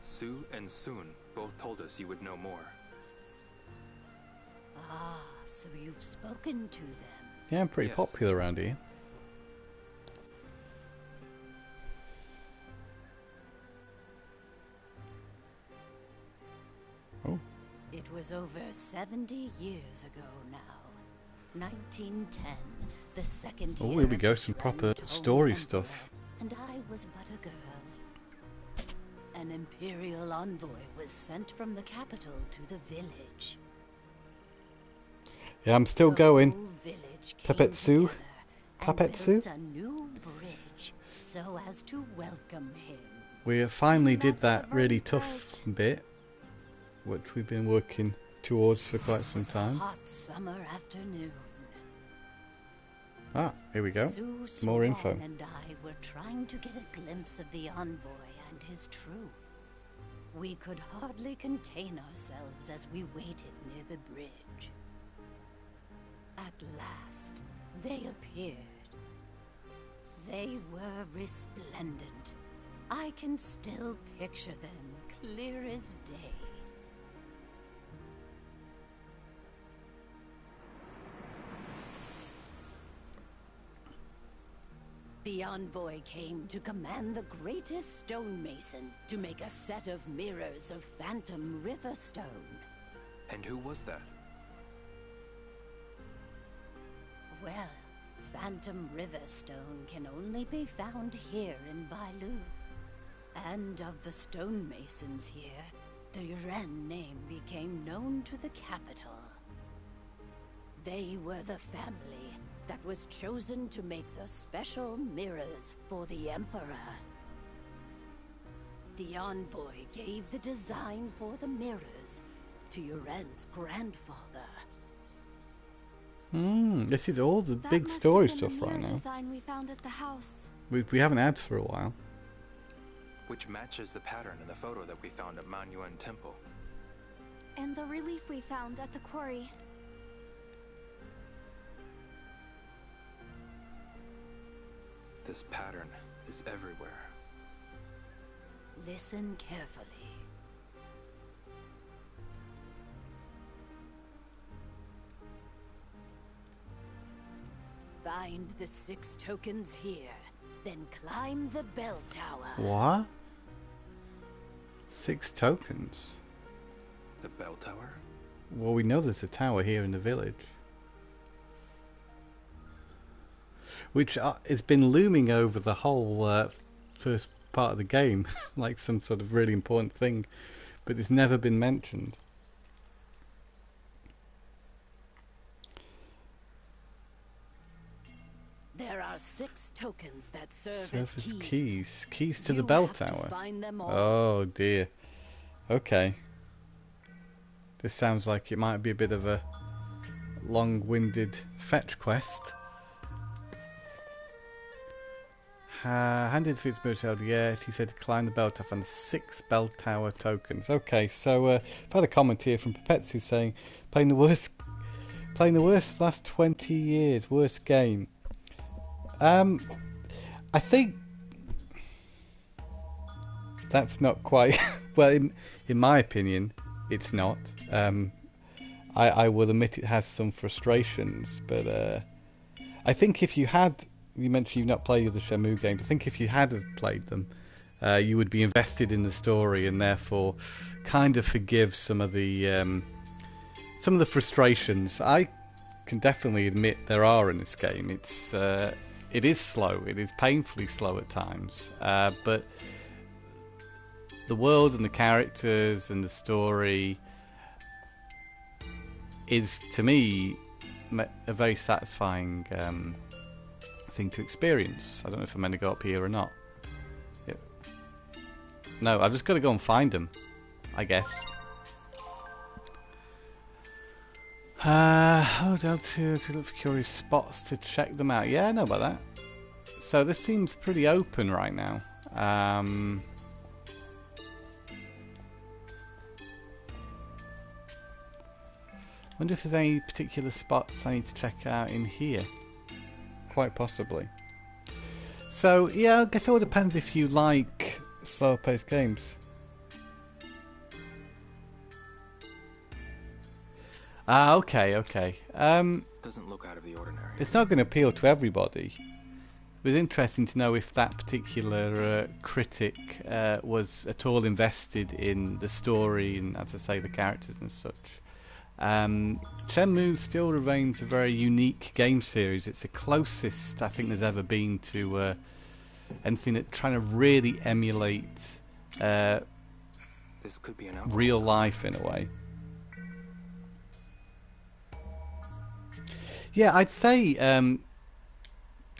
Sue and Soon both told us you would know more. Ah, so you've spoken to them. Yeah, I'm pretty Yes. popular around here. Oh, It was over 70 years ago now. 1910, the second oh, year here we of go, the some Yuan proper Tong story Emperor, stuff. And I was but a girl. An imperial envoy was sent from the capital to the village. Yeah, I'm still The going. whole village came Pepetsu? together and Pepetsu? built a new bridge so as to welcome him. We finally Maybe did that's that the really Verdant tough Bridge. bit, which we've been working towards for quite some It was a time. hot summer afternoon. Ah, here we go. Sue More Swan info. and I were trying to get a glimpse of the envoy and his troop. We could hardly contain ourselves as we waited near the bridge. At last, they appeared. They were resplendent. I can still picture them clear as day. The envoy came to command the greatest stonemason to make a set of mirrors of phantom river stone. And who was that? Well, phantom river stone can only be found here in Bailu. And of the stonemasons here, the Yuren name became known to the capital. They were the family that was chosen to make the special mirrors for the Emperor. The envoy gave the design for the mirrors to Yuren's grandfather. This is all the That big must story have been stuff the right mirror now. design we found at the house. We haven't had for a while. Which matches the pattern in the photo that we found at Manyuan Temple. And the relief we found at the quarry. This pattern is everywhere. Listen carefully. Find the 6 tokens here, then climb the bell tower. What? 6 tokens? The bell tower? Well, we know there's a tower here in the village. Which has been looming over the whole first part of the game, like some sort of really important thing, but it's never been mentioned. There are 6 tokens that serve Surface as keys. Keys to You the bell have to tower. find them all. Oh dear. Okay. This sounds like it might be a bit of a long-winded fetch quest. Handed for its bird, yeah, she said to climb the bell tower and 6 bell tower tokens. Okay, so I've had a comment here from Pepetsu saying, playing the worst last 20 years, worst game. I think that's not quite, well, in my opinion, it's not. I will admit it has some frustrations, but I think if you had, you mentioned you've not played the Shenmue games, I think if you had have played them, you would be invested in the story and therefore kind of forgive some of the frustrations. I can definitely admit there are in this game. It is slow, it is painfully slow at times, but the world and the characters and the story is, to me, a very satisfying thing to experience. I don't know if I'm going to go up here or not. Yep. No, I've just got to go and find them, I guess. Hold on to look for curious spots to check them out. Yeah, I know about that. So this seems pretty open right now. Wonder if there's any particular spots I need to check out in here. Quite possibly. So yeah, I guess it all depends if you like slower paced games. Okay. Doesn't look out of the ordinary. It's not going to appeal to everybody. It was interesting to know if that particular critic was at all invested in the story and, as I say, the characters and such. Shenmue still remains a very unique game series. It's the closest I think there's ever been to anything that trying to really emulate This could be an real life in a way. Yeah, I'd say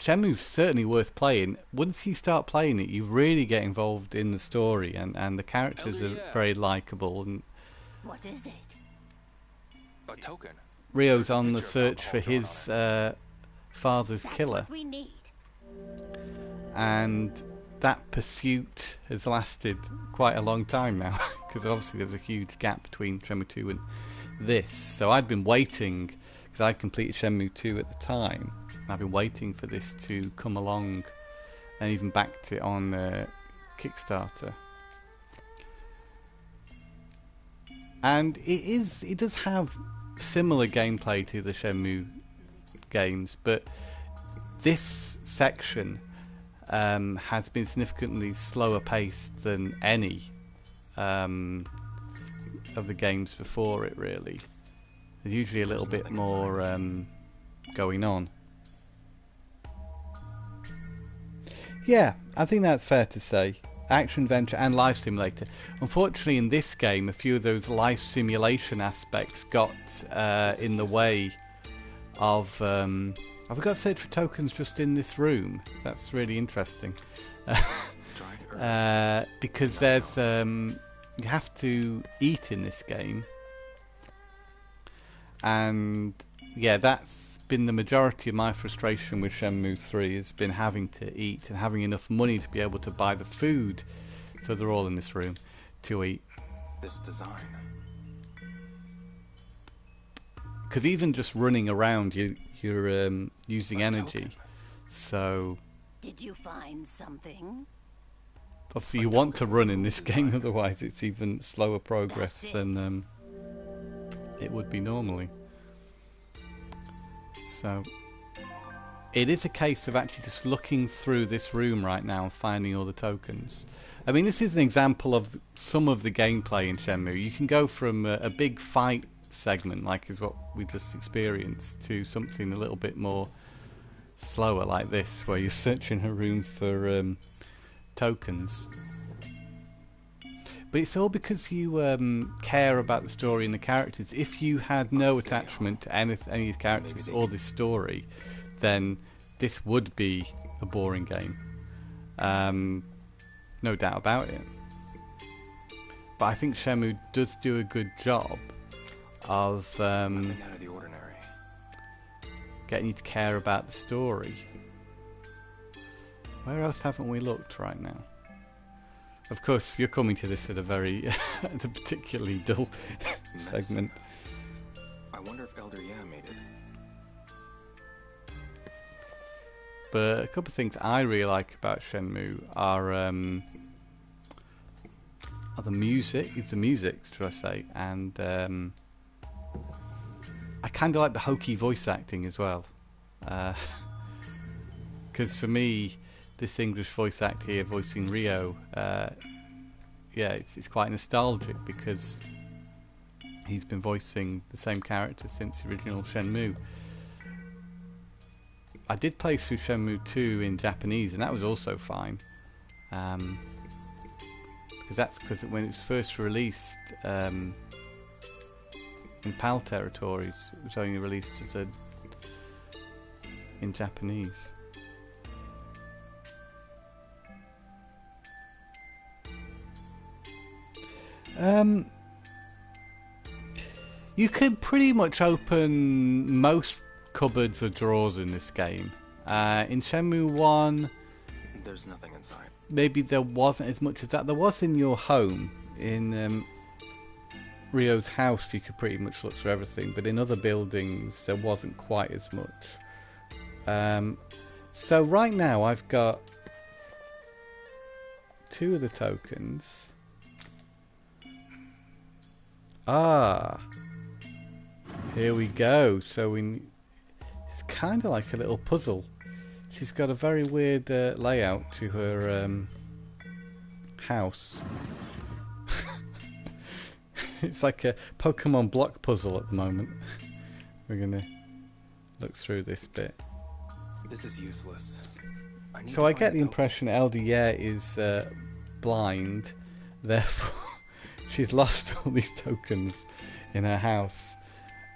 Shenmue's certainly worth playing. Once you start playing it, you really get involved in the story, and the characters are very likable. And What is it? A token. Ryo's on the search for his father's That's killer, what we need. and that pursuit has lasted quite a long time now, because obviously there was a huge gap between Shenmue 2 and this. So I'd been waiting, because I completed Shenmue 2 at the time. I've been waiting for this to come along, and even backed it on Kickstarter. And it does have similar gameplay to the Shenmue games, but this section has been significantly slower paced than any of the games before it, really. There's usually a little bit more going on. Yeah, I think that's fair to say. Action, adventure and life simulator. Unfortunately in this game a few of those life simulation aspects got in the way of I've got to search for tokens just in this room. That's really interesting. Because there's you have to eat in this game, and yeah, that's been the majority of my frustration with Shenmue 3, has been having to eat and having enough money to be able to buy the food, so they're all in this room, to eat. This design. Because even just running around, you're using energy. So Did you find something? obviously you want to run in this game, otherwise it's even slower progress than it would be normally. So it is a case of actually just looking through this room right now and finding all the tokens. I mean, this is an example of some of the gameplay in Shenmue. You can go from a big fight segment, like is what we just experienced, to something a little bit more slower like this, where you're searching a room for tokens. But it's all because you care about the story and the characters. If you had no attachment to any of the characters or this story, then this would be a boring game. No doubt about it. But I think Shenmue does do a good job of Nothing out of the ordinary. getting you to care about the story. Where else haven't we looked right now? Of course, you're coming to this at a very, at a particularly dull segment. I wonder if Elder Ya made it. But a couple of things I really like about Shenmue are the music. It's the music, should I say? And I kind of like the hokey voice acting as well. Because for me, this English voice act here voicing Ryo, yeah, it's quite nostalgic because he's been voicing the same character since the original Shenmue. I did play through Shenmue 2 in Japanese, and that was also fine. Because that's because when it was first released in PAL territories, it was only released as in Japanese. You can pretty much open most cupboards or drawers in this game. In Shenmue 1, There's nothing inside. maybe there wasn't as much as that. There was in your home. In Ryo's house, you could pretty much look through everything, but in other buildings, there wasn't quite as much. So right now, I've got 2 of the tokens. Ah, here we go. So it's kind of like a little puzzle. She's got a very weird layout to her house. It's like a Pokemon block puzzle at the moment. We're gonna look through this bit. This is useless. So I get the impression Elder Ya is blind, therefore she's lost all these tokens in her house,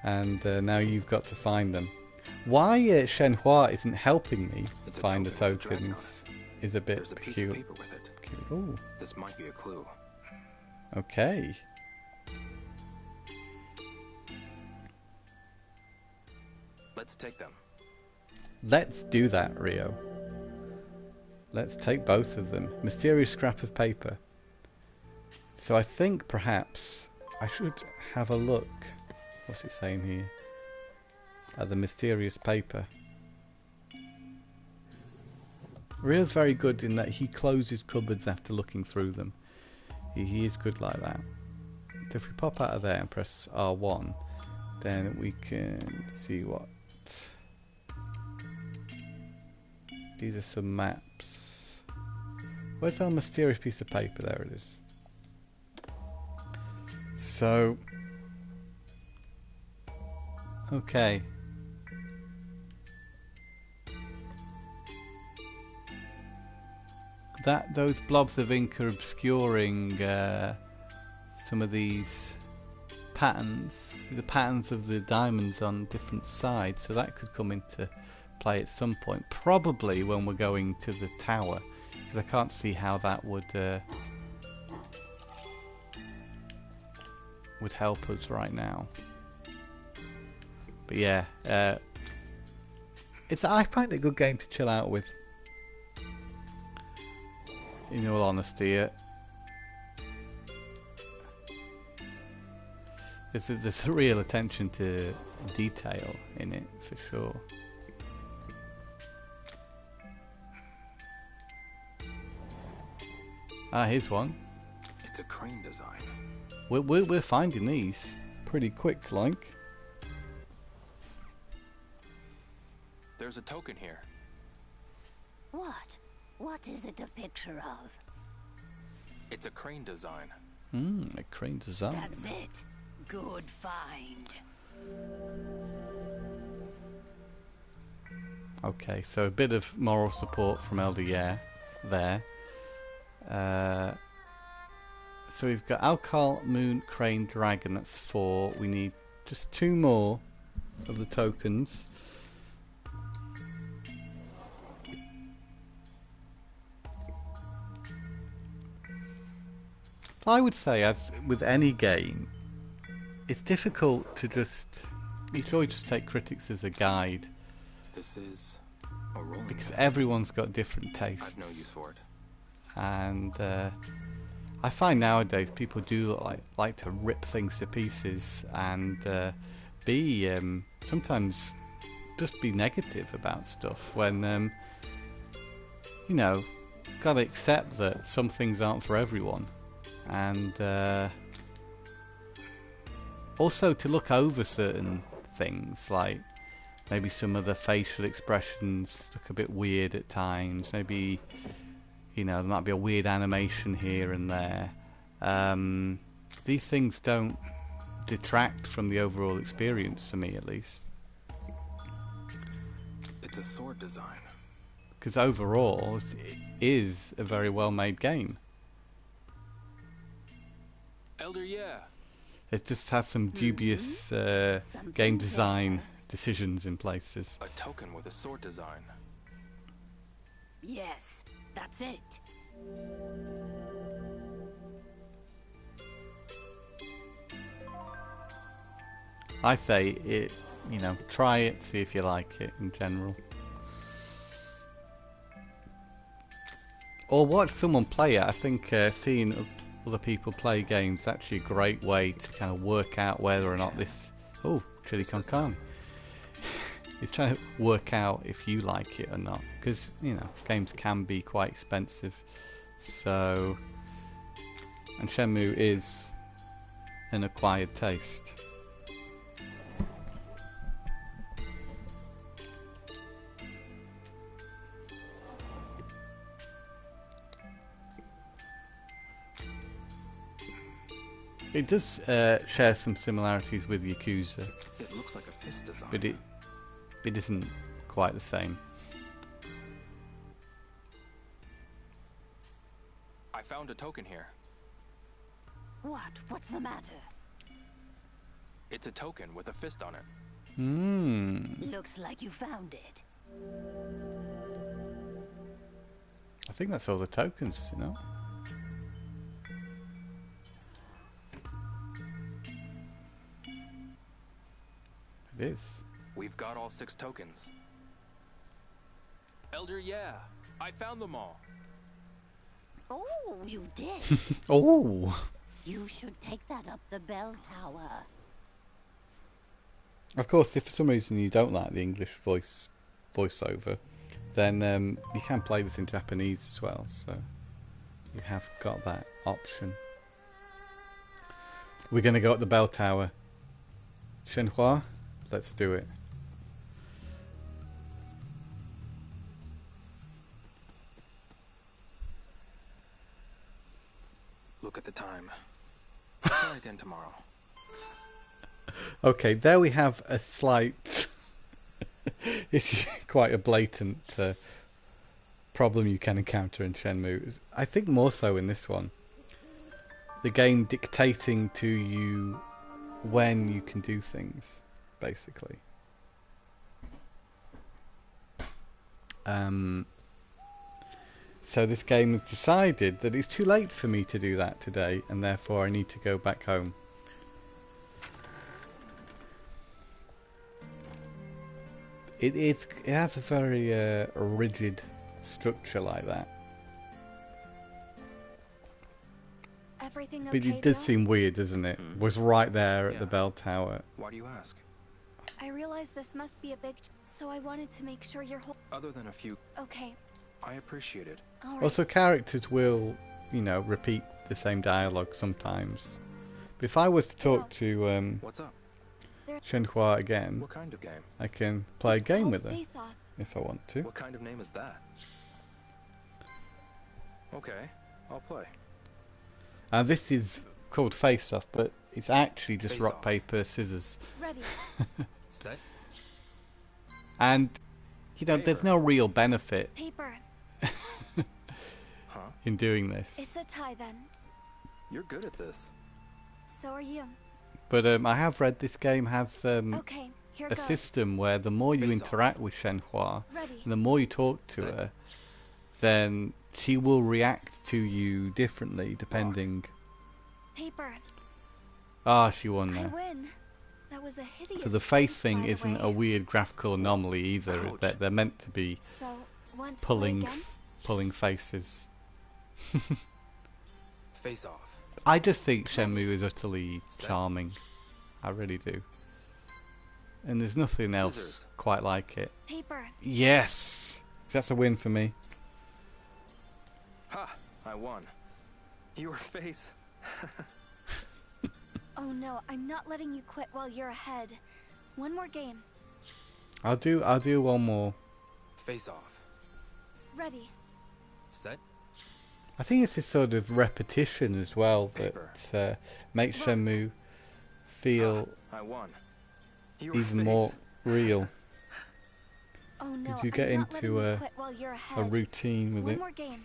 and now you've got to find them. Why Shenhua isn't helping me find the tokens is a bit There's a piece peculiar. of paper with it. Ooh, This might be a clue. okay. Let's take them. Let's do that, Ryo. Let's take both of them. Mysterious scrap of paper. So I think perhaps I should have a look. What's it saying here? At the mysterious paper. Ryo's very good in that he closes cupboards after looking through them. He is good like that. So if we pop out of there and press R1, then we can see what. These are some maps. Where's our mysterious piece of paper? There it is. So, okay. Those blobs of ink are obscuring some of these patterns, the patterns of the diamonds on different sides. So that could come into play at some point, probably when we're going to the tower, because I can't see how that would help us right now. But yeah, I find it a good game to chill out with, in all honesty. There's a real attention to detail in it, for sure. Ah, here's one. It's a crane design. We're finding these pretty quick, like. There's a token here. What? What is it a picture of? It's a crane design. A crane design. That's it. Good find. Okay, so a bit of moral support from Elder Ya there. So we've got Alcohol, Moon, Crane, Dragon. That's 4. We need just 2 more of the tokens. I would say, as with any game, it's difficult to just. You should always just take critics as a guide. This is A rolling because pin. everyone's got different tastes. I've no use for it. And I find nowadays people do like to rip things to pieces and be sometimes just be negative about stuff when you know, gotta accept that some things aren't for everyone, and also to look over certain things, like maybe some of the facial expressions look a bit weird at times, maybe, you know, there might be a weird animation here and there. These things don't detract from the overall experience, for me at least. It's a sword design. Because overall, it is a very well made game. Elder, yeah. It just has some dubious game design decisions in places. A token with a sword design. Yes, that's it. I say it, you know, try it, see if you like it in general. Or watch someone play it. I think seeing other people play games is actually a great way to kind of work out whether or not this... Oh, chili con carne. It's trying to work out if you like it or not. Because, you know, games can be quite expensive. So... And Shenmue is an acquired taste. It does share some similarities with Yakuza, It looks like a fist design. but it isn't quite the same. I found a token here. What? What's the matter? It's a token with a fist on it. Looks like you found it. I think that's all the tokens, you know? It is. We've got all 6 tokens. Elder, yeah. I found them all. Oh, you did. Oh! You should take that up the bell tower. Of course, if for some reason you don't like the English voiceover, then you can play this in Japanese as well, so you have got that option. We're going to go up the bell tower. Shenhua, let's do it. Look at the time. Try again tomorrow. Okay, there we have a slight... it's quite a blatant problem you can encounter in Shenmue. I think more so in this one. The game dictating to you when you can do things, basically. So this game has decided that it's too late for me to do that today, and therefore I need to go back home. It has a very rigid structure like that. Everything But okay, it does Dad? seem weird, doesn't it? Was right there at the bell tower. Why do you ask? I realize this must be a big so I wanted to make sure you're Other than a few, okay. I appreciate it. All right. Also, characters will, you know, repeat the same dialogue sometimes. But if I was to talk to What's up? Shenhua again, What kind of game? I can play a It's game called with her Face Off. if I want to. What kind of name is that? Okay, I'll play. And this is called Face Off, but it's actually just Face rock, Off. paper, scissors. Ready. Set? And, you know, there's Paper. no real benefit Paper. Huh? in doing this. It's a tie then. You're good at this. So are you. But I have read this game has Okay, here a goes. system where the more you Face Off. interact with Shenhua, Ready. and the more you talk to Set. her, then she will react to you differently depending... Paper. Ah, she won I there. win. That was a hideous So the face face, thing by the isn't a way. weird graphical anomaly either. Ouch. They're meant to be So, want to play again? pulling faces. Face off. I just think Shenmue is utterly charming. I really do. And there's nothing else Scissors. quite like it. Paper. Yes! That's a win for me. Ha! I won. Your face. Oh no, I'm not letting you quit while you're ahead. One more game. I'll do one more. Face off. Ready. Set. I think it's this sort of repetition as well Paper. that makes Shenmue feel I won. Your even face. more real. Oh no, Because you I'm get not letting into you a quit while you're ahead. routine with One it. more game.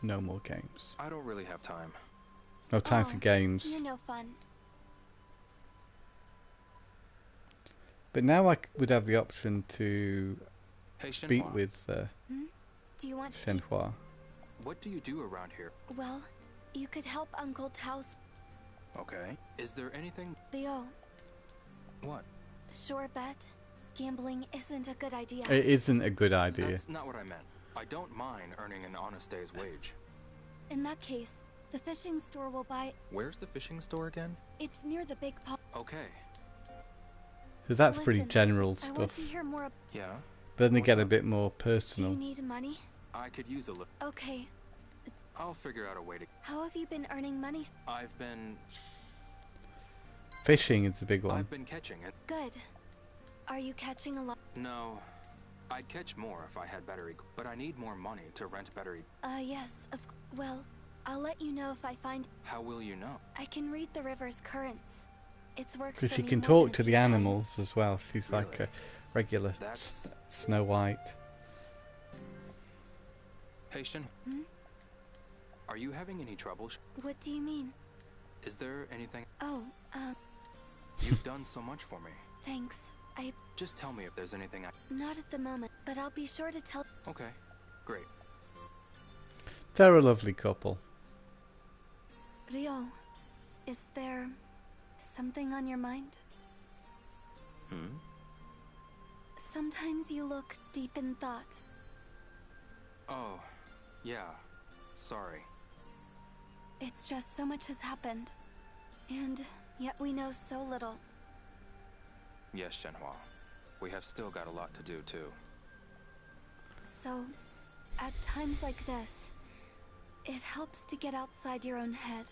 No more games. I don't really have time. No time for Oh, games. You're no fun. But now I would have the option to Hey, speak Shenhua, with Do you want to? Shenhua. what do you do around here? Well, you could help Uncle Tao's Okay. Is there anything? Leo. What? Sure bet. Gambling isn't a good idea. It isn't a good idea. That's not what I meant. I don't mind earning an honest day's wage. In that case, the fishing store will buy. Where's the fishing store again? It's near the big pond. Okay. So that's pretty Listen, general I want stuff. to hear more. Yeah. But then they What's get a up? bit more Do personal. you need money? I could use a little. Okay. I'll figure out a way to. How have you been earning money? I've been. Fishing is the big one. I've been catching it. Good. Are you catching a lot? No. I'd catch more if I had better but I need more money to rent better Yes. Well, I'll let you know if I find. How will you know? I can read the river's currents. It's worked Because for she me can more talk than a to the few times. animals as well. She's like a Really? regular That's- Snow White. Haitian? Hmm? Are you having any trouble? What do you mean? Is there anything? Oh, You've done so much for me. thanks. Just tell me if there's anything I... Not at the moment, but I'll be sure to tell. Okay. Great. They're a lovely couple. Rio, is there something on your mind? Hmm? Sometimes you look deep in thought. Oh. Yeah. Sorry. It's just so much has happened. And yet we know so little. Yes, Shenhua. We have still got a lot to do, too. So, at times like this, it helps to get outside your own head.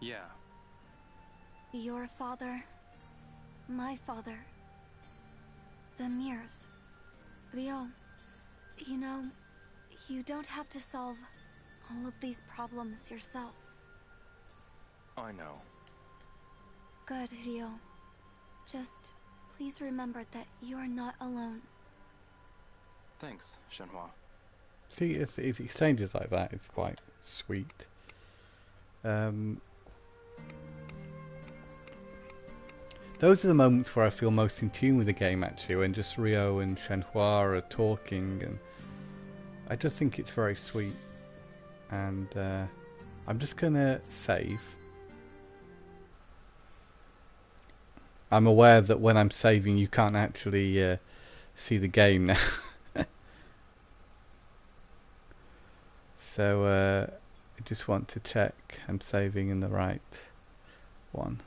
Yeah. Your father, my father, the mirrors. Rio, you know, you don't have to solve all of these problems yourself. I know. Good, Rio. Just please remember that you are not alone. Thanks, Shenhua. See, it's exchanges like that. It's quite sweet. Those are the moments where I feel most in tune with the game, actually, when just Rio and Shenhua are talking, and I just think it's very sweet. And I'm just gonna save. I'm aware that when I'm saving, you can't actually see the game now. So I just want to check I'm saving in the right one.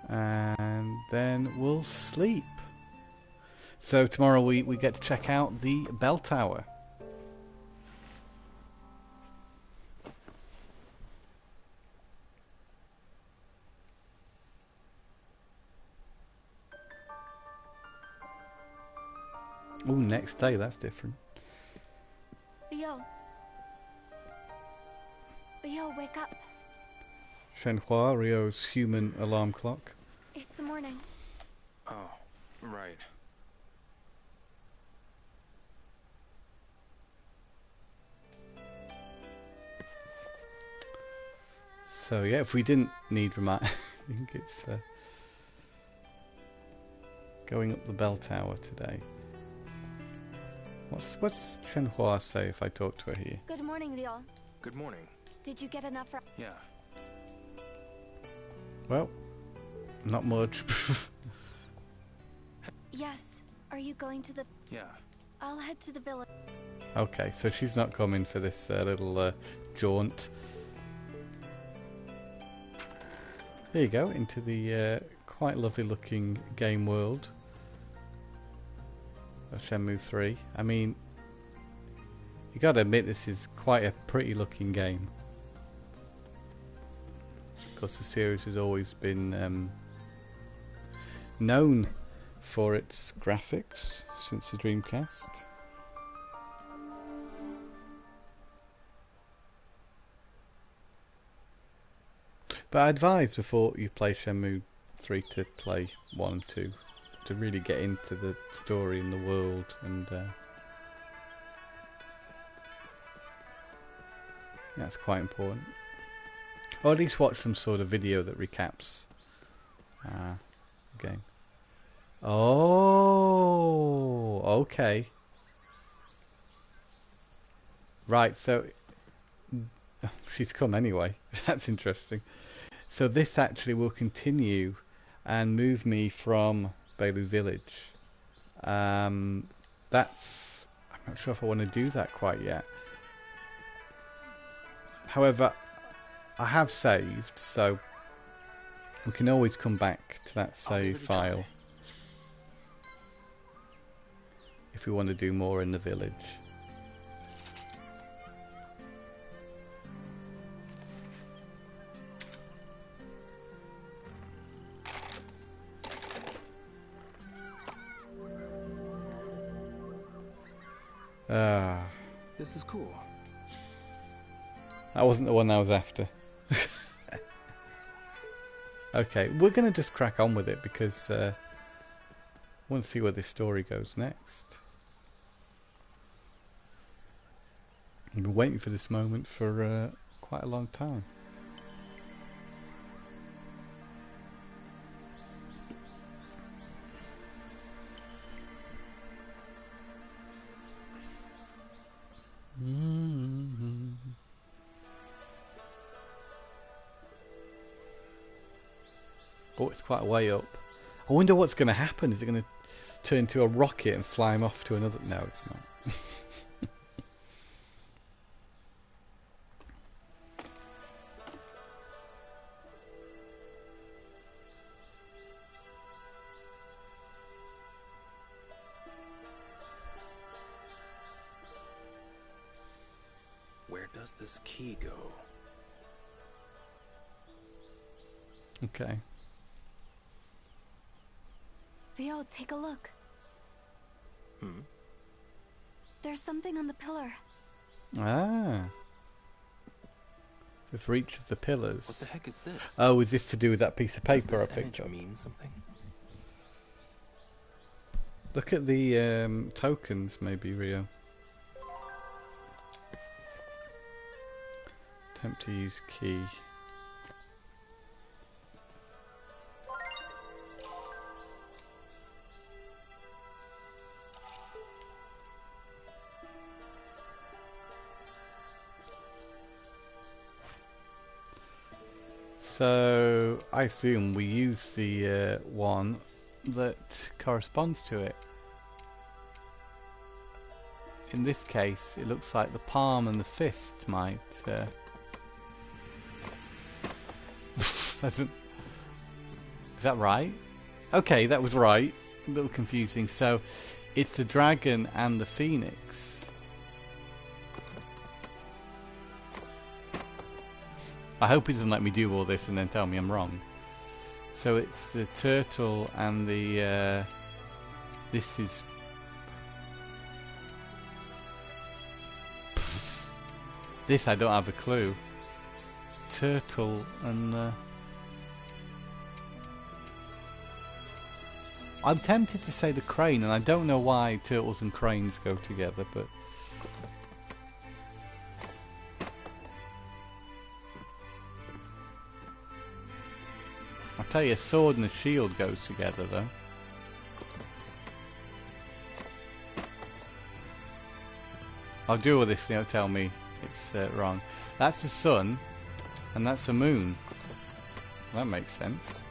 And then we'll sleep. So tomorrow we get to check out the bell tower. Oh, next day, that's different. Rio. Rio, wake up. Shenhua, Rio's human alarm clock. It's the morning. Oh, right. So yeah, if we didn't need remind, I think it's going up the bell tower today. What's Shenhua say if I talk to her here? Good morning, Liao. Good morning. Did you get enough for... Yeah. Well, not much. Yes. Are you going to the... Yeah. I'll head to the village. Okay, so she's not coming for this little jaunt. There you go, into the quite lovely looking game world of Shenmue 3. I mean, you gotta admit this is quite a pretty looking game. Of course, the series has always been known for its graphics since the Dreamcast. But I advise before you play Shenmue 3 to play 1 and 2 to really get into the story and the world, and that's quite important. Or at least watch some sort of video that recaps the game. Oh, okay. Right, so she's come anyway. That's interesting. So this actually will continue and move me from Bailu Village. I'm not sure if I want to do that quite yet. However, I have saved, so we can always come back to that save file if we want to do more in the village. This is cool. That wasn't the one I was after. Okay, we're going to just crack on with it because I want to see where this story goes next. I've been waiting for this moment for quite a long time. Oh, it's quite a way up. I wonder what's going to happen. Is it going to turn into a rocket and fly him off to another... No, it's not. Where does this key go? Okay. Leo, take a look. Hmm? There's something on the pillar. Ah. With reach of the pillars. What the heck is this? Oh, is this to do with that piece of paper I Does this picked image up? mean something? Look at the tokens, maybe, Rio. Attempt to use key. So I assume we use the one that corresponds to it. In this case, it looks like the palm and the fist might. Is that right? Okay, that was right. A little confusing. So it's the dragon and the phoenix. I hope he doesn't let me do all this and then tell me I'm wrong. So it's the turtle and the this is this I don't have a clue. Turtle and I'm tempted to say the crane, and I don't know why turtles and cranes go together, but tell you, a sword and a shield goes together though. I'll do all this, thing. Don't tell me it's wrong. That's the sun, and that's the moon. That makes sense.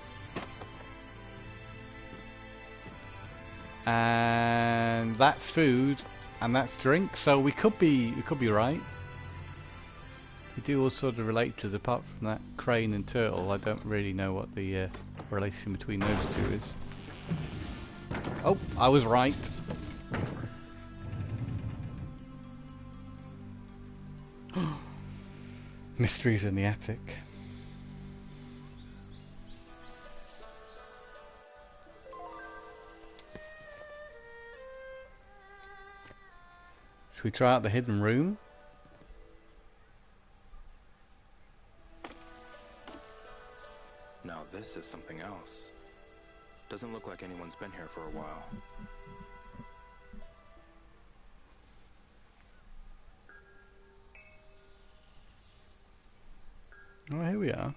And that's food, and that's drink. So we could be right. We do all sort of relate to us, apart from that crane and turtle. I don't really know what the relation between those two is. Oh, I was right. Mysteries in the attic. Should we try out the hidden room? Now this is something else. Doesn't look like anyone's been here for a while. Oh, here we are.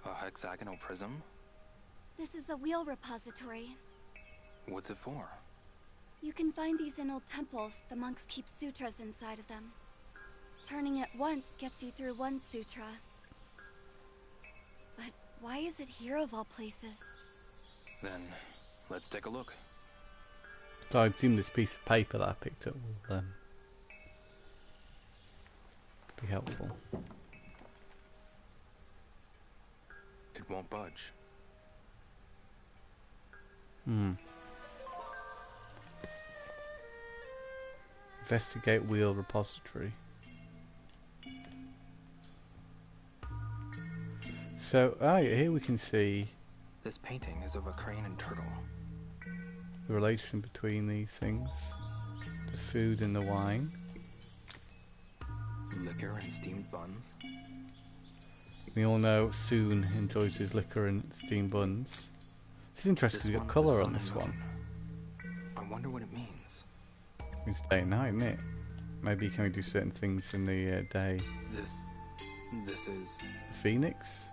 A hexagonal prism? This is a wheel repository. What's it for? You can find these in old temples. The monks keep sutras inside of them. Turning it once gets you through one sutra. But why is it here of all places? Then, let's take a look. So I'd assume this piece of paper that I picked up will be helpful. It won't budge. Investigate wheel repository. So, here we can see This painting is of a crane and turtle. the relation between these things. The food and the wine. Liquor and steamed buns. We all know Soon enjoys his liquor and steamed buns. This is interesting, we've got one's colour the on sun this and one. moon. I wonder what it means. It's day and night, isn't it? Maybe you can only do certain things in the day. This is... The Phoenix?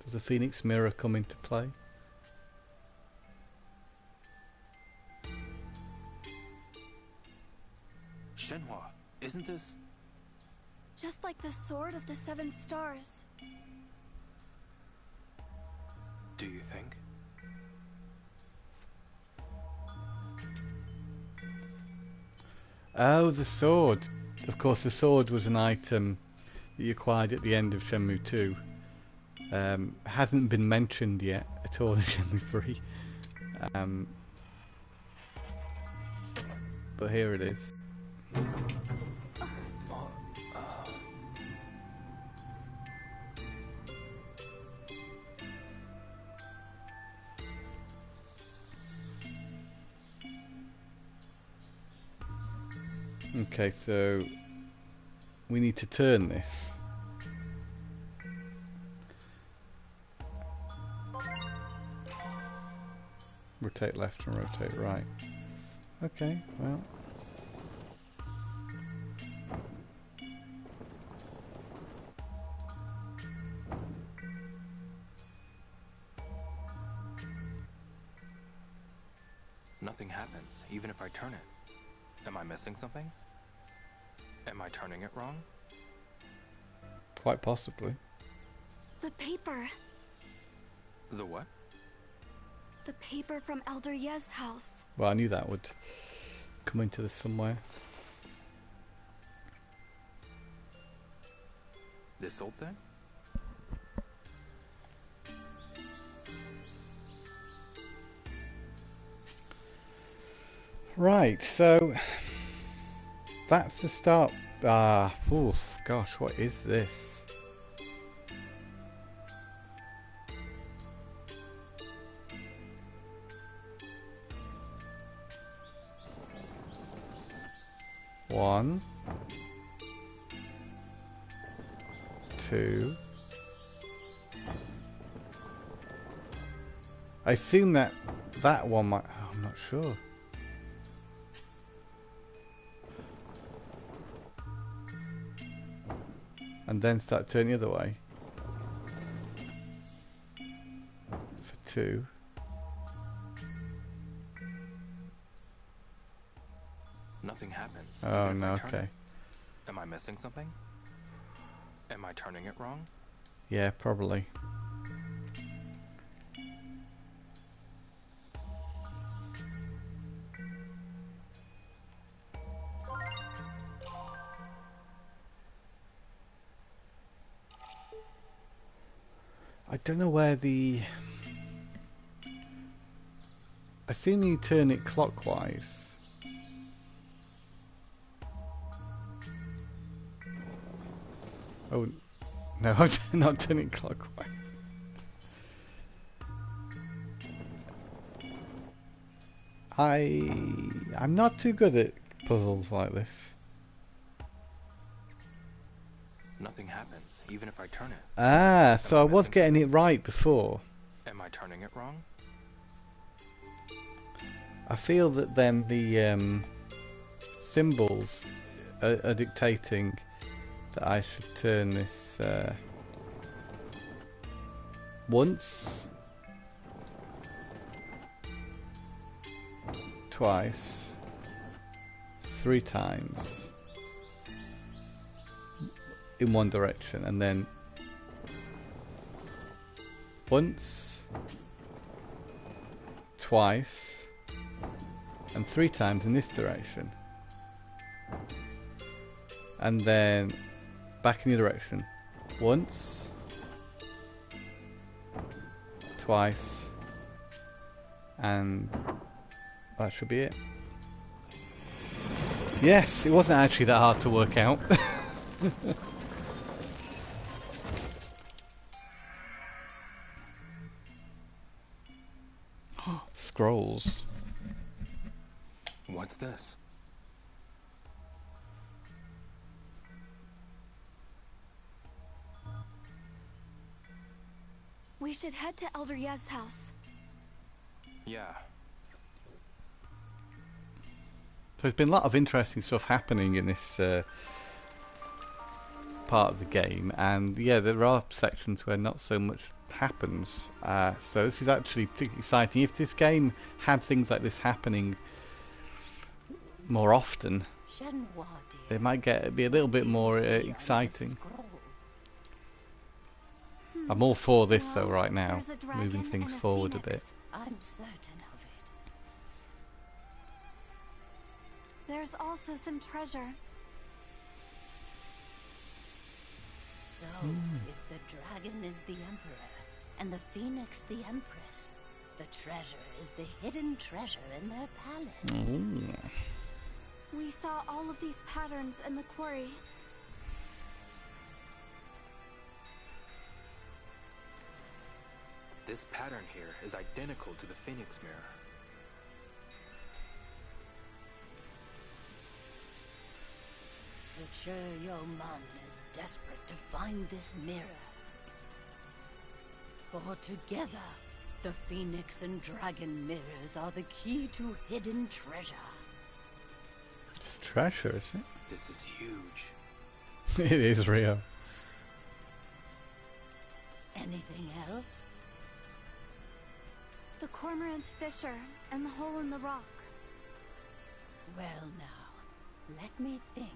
Does the Phoenix mirror come into play? Shenhua, isn't this... Just like the sword of the 7 stars. Do you think? Oh, the sword. Of course, the sword was an item that you acquired at the end of Shenmue 2. Hasn't been mentioned yet at all in Shenmue 3. But here it is. Okay, so we need to turn this. Rotate left and rotate right. Okay, well. Nothing happens, even if I turn it. Am I missing something? Am I turning it wrong? Quite possibly. The paper. The what? The paper from Elder Ye's house. Well, I knew that would come into this somewhere. This old thing? Right, so that's the start. Oof, gosh, what is this? One, two. I assume that one might. Oh, I'm not sure. and then start turning the other way. For 2. Nothing happens. Oh even if no, I turn okay. it. Am I missing something? Am I turning it wrong? Yeah, probably. I don't know where the... I assume you turn it clockwise. Oh, no, I'm not turning it clockwise. I'm not too good at puzzles like this. Nothing happens, even if I turn it. Ah, so I I was missing getting it something? right before. Am I turning it wrong? I feel that then the symbols are dictating that I should turn this once, twice, 3 times in one direction, and then once, twice, and 3 times in this direction, and then back in the direction once, twice, and that should be it. Yes, it wasn't actually that hard to work out. Scrolls. What's this? We should head to Elder Yez's house. Yeah. So there's been a lot of interesting stuff happening in this part of the game, and yeah, there are sections where not so much happens. So this is actually particularly exciting. If this game had things like this happening more often, Shenmue, dear. it might be a little bit more See on the exciting. scroll. I'm all for this though Well, right now, there's a dragon moving things and a forward a phoenix. bit. I'm certain of it. There's also some treasure. So, if the dragon is the emperor and the phoenix the empress, the treasure is the hidden treasure in their palace. Ooh. We saw all of these patterns in the quarry. This pattern here is identical to the Phoenix mirror. The Che-Yo-Man is desperate to find this mirror. For together, the phoenix and dragon mirrors are the key to hidden treasure. It's treasure, is it? This is huge. It is real. Anything else? The cormorant fissure and the hole in the rock. Well now, let me think.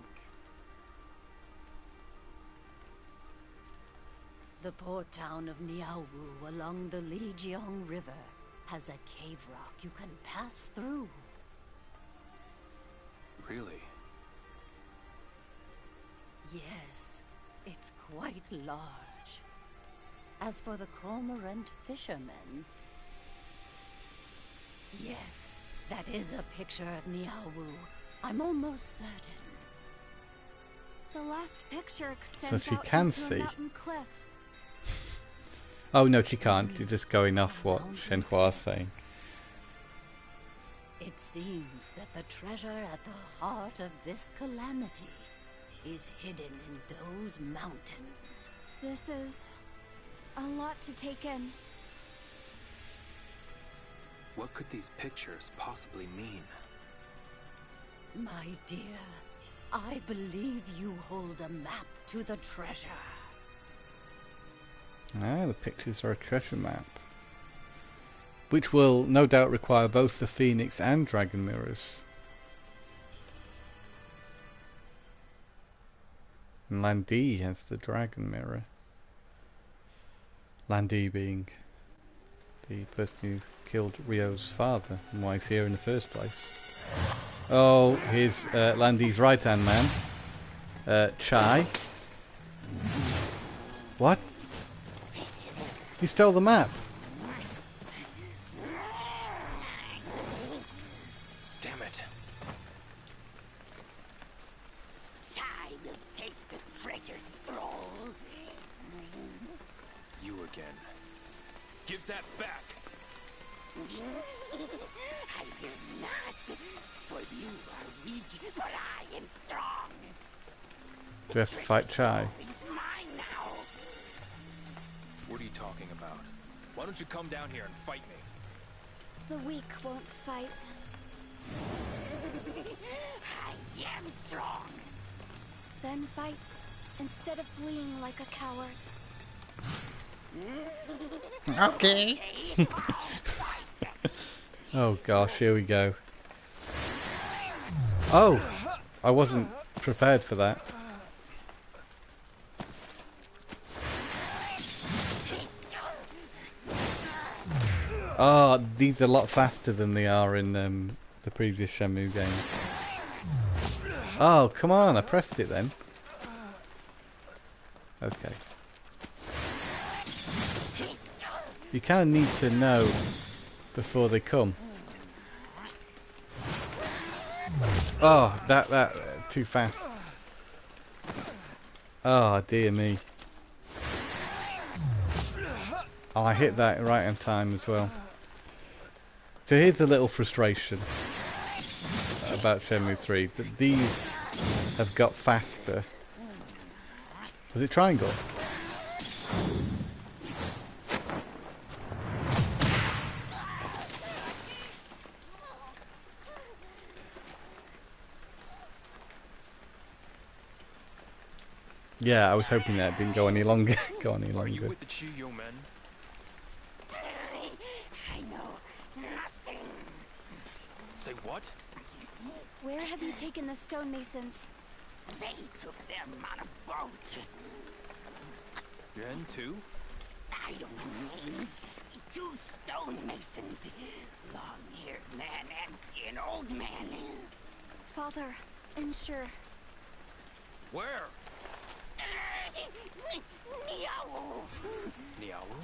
The port town of Niaowu along the Lijiang River has a cave rock you can pass through. Really? Yes, it's quite large. As for the cormorant fishermen... Yes, that is a picture of Niaowu. I'm almost certain. The last picture extends she out can into see. a mountain cliff. Oh no, she can't. She's just going off what Shenhua's saying. It seems that the treasure at the heart of this calamity is hidden in those mountains. This is a lot to take in. What could these pictures possibly mean? My dear, I believe you hold a map to the treasure. Ah, the pictures are a treasure map. Which will no doubt require both the Phoenix and Dragon mirrors. And Landee has the Dragon mirror. Landee being the person who killed Rio's father and why he's here in the first place. Oh, here's Landee's right-hand man. Chai. What? He stole the map. Damn it. Chai will take the treasure scroll. You again. Give that back. I will not, for you are weak, but I am strong. Do we have to fight Chai? It's mine now. What are you talking about? Why don't you come down here and fight me? The weak won't fight. I am strong. Then fight, instead of fleeing like a coward. Okay. Oh gosh, here we go. Oh, I wasn't prepared for that. Oh, these are a lot faster than they are in the previous Shenmue games. Oh, come on, I pressed it then. Okay. You kind of need to know before they come. Oh, that too fast. Oh dear me. Oh, I hit that right on time as well. So here's a little frustration about Shenmue 3, that these have got faster. Was it triangle? Yeah, I was hoping that it didn't go any longer. Are you with the Chiyo men? I know nothing. Say what? Where have you taken the stonemasons? They took them on a boat. Yen too? I don't know names. 2 stonemasons. Long-haired man and an old man. Father, ensure. Where? Meow. Niawu?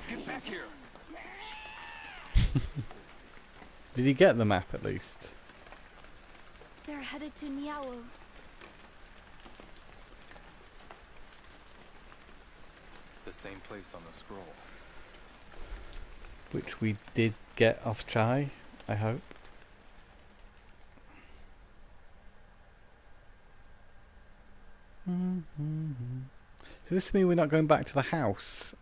Get back here! Did he get the map at least? They're headed to Niawu. The same place on the scroll. Which we did get off Chai, I hope. So this means we're not going back to the house?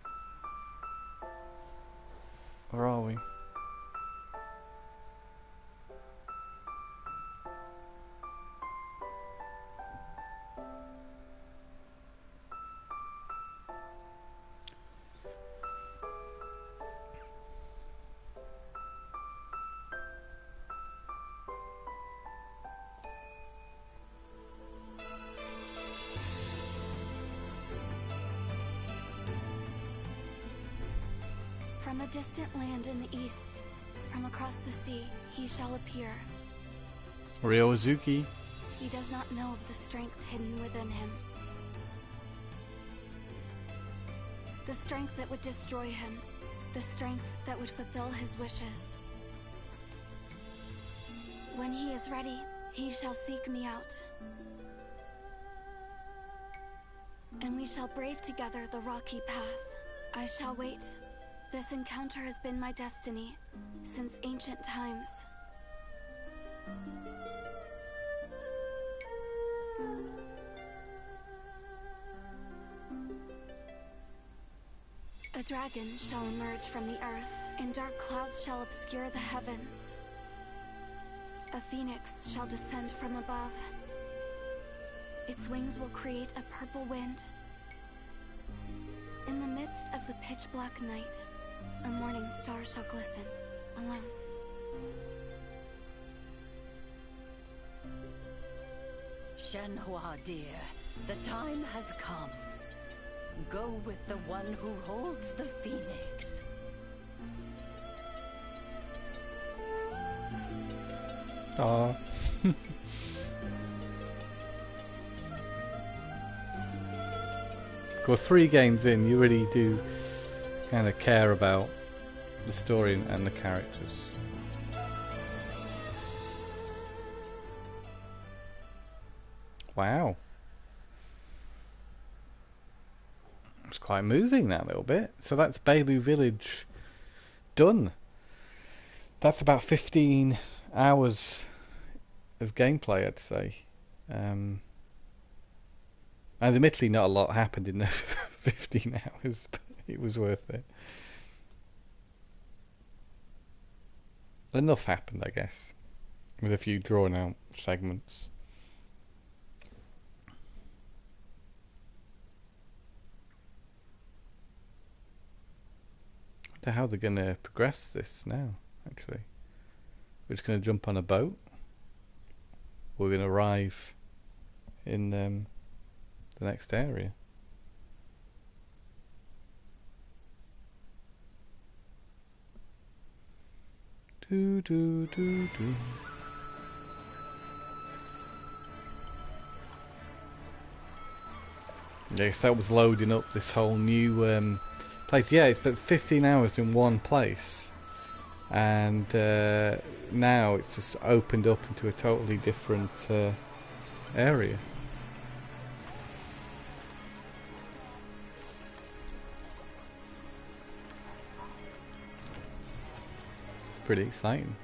Or are we? From a distant land in the east, from across the sea, he shall appear. Ryozuki. He does not know of the strength hidden within him. The strength that would destroy him. The strength that would fulfill his wishes. When he is ready, he shall seek me out. And we shall brave together the rocky path. I shall wait. This encounter has been my destiny since ancient times. A dragon shall emerge from the earth, and dark clouds shall obscure the heavens. A phoenix shall descend from above. Its wings will create a purple wind. In the midst of the pitch-black night, a morning star shall glisten, alone. Shenhua, dear, the time has come. Go with the one who holds the phoenix. Aww. Go 3 games in, you really do kind of care about the story and the characters. Wow. It's quite moving, that little bit. So that's Bailu Village done. That's about 15 hours of gameplay, I'd say. And admittedly not a lot happened in those 15 hours, but it was worth it. Enough happened, I guess, with a few drawn out segments. I wonder how they're going to progress this now, actually. We're just going to jump on a boat. We're going to arrive in the next area. Do do do do. Yes, that was loading up this whole new place. Yeah, it's been 15 hours in one place, and now it's just opened up into a totally different area. It's pretty exciting.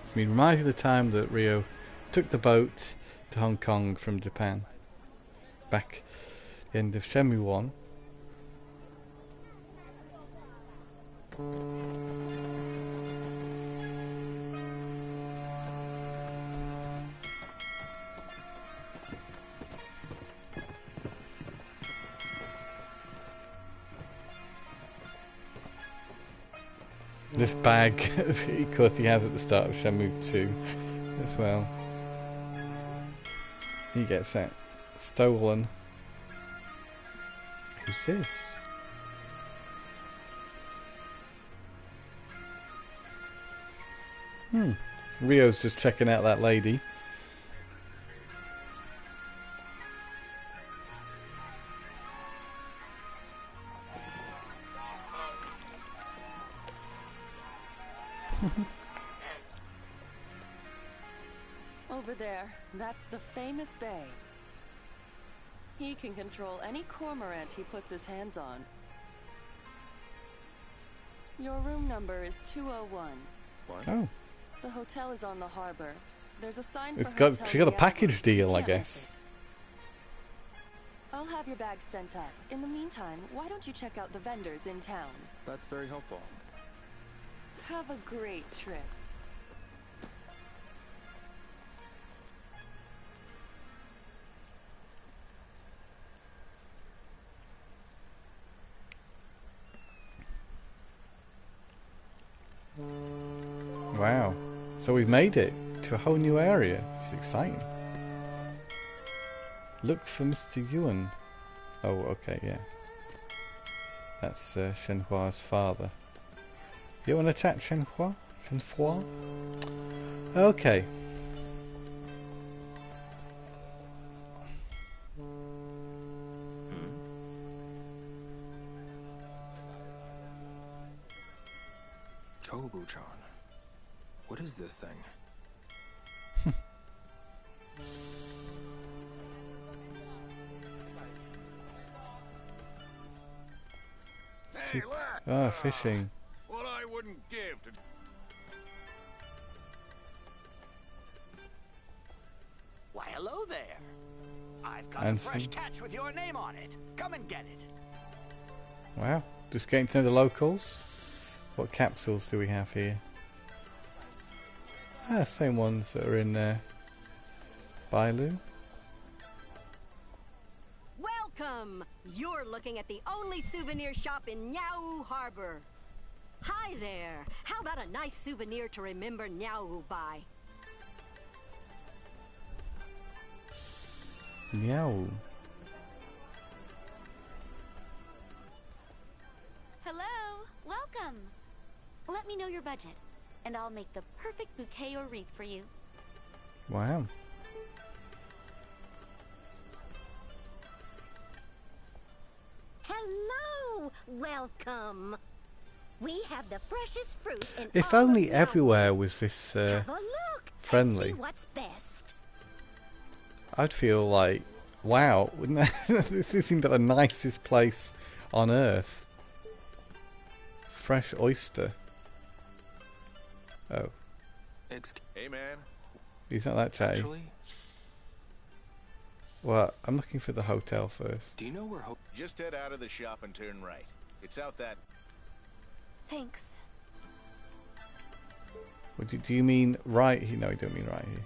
It's been reminded of the time that Rio took the boat to Hong Kong from Japan. Back at the end of Shenmue 1. This bag, of course, he has at the start of Shenmue 2 as well. He gets that stolen. Who's this? Rio's just checking out that lady. Over there, that's the famous bay. He can control any cormorant he puts his hands on. Your room number is 201. What? Oh, The hotel is on the harbor. There's a sign it's for got hotel she got a Diablo. package deal, You I can't miss guess. it. I'll have your bags sent up. In the meantime, why don't you check out the vendors in town? That's very helpful. Have a great trip. Wow. So we've made it to a whole new area. It's exciting. Look for Mr. Yuan. Oh, okay, yeah. That's Shenhua's father. You want to chat, Shenhua? Shenhua? Okay. Chobu-chan. What is this thing? Hey, look! Ah, fishing. What I wouldn't give to... and fresh some... catch with your name on it. Come and get it. Wow, just getting to know the locals. What capsules do we have here? Ah, same ones that are in Bailu. Welcome! You're looking at the only souvenir shop in Niao Harbor. Hi there. How about a nice souvenir to remember Niao by? Niao. Hello, welcome. Let me know your budget, and I'll make the perfect bouquet or wreath for you. Wow. Hello! Welcome! We have the freshest fruit in If all only of everywhere was this Have a look friendly. and see what's best. I'd feel like, wow, wouldn't that, this seems like the nicest place on earth. Fresh oyster. Oh, Hey, man. he's not that chatty. Actually, Well, I'm looking for the hotel first. do you know where Just head out of the shop and turn right. It's out that... Thanks. What do you mean right here? No, you don't mean right here.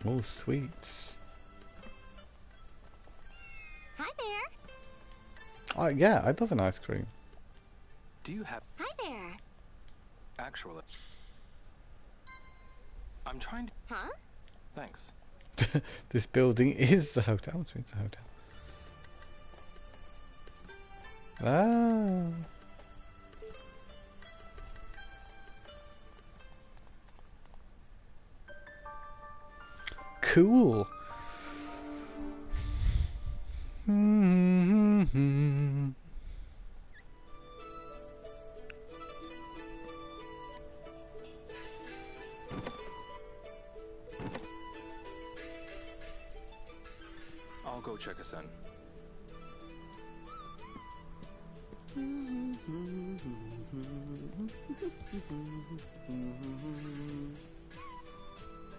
Oh, sweets. Hi there. Oh, yeah, I'd love an ice cream. Do you have Hi there. actually? I'm trying to. Huh? Thanks. This building is the hotel. So it's a hotel. Ah. Cool. I'll go check us in.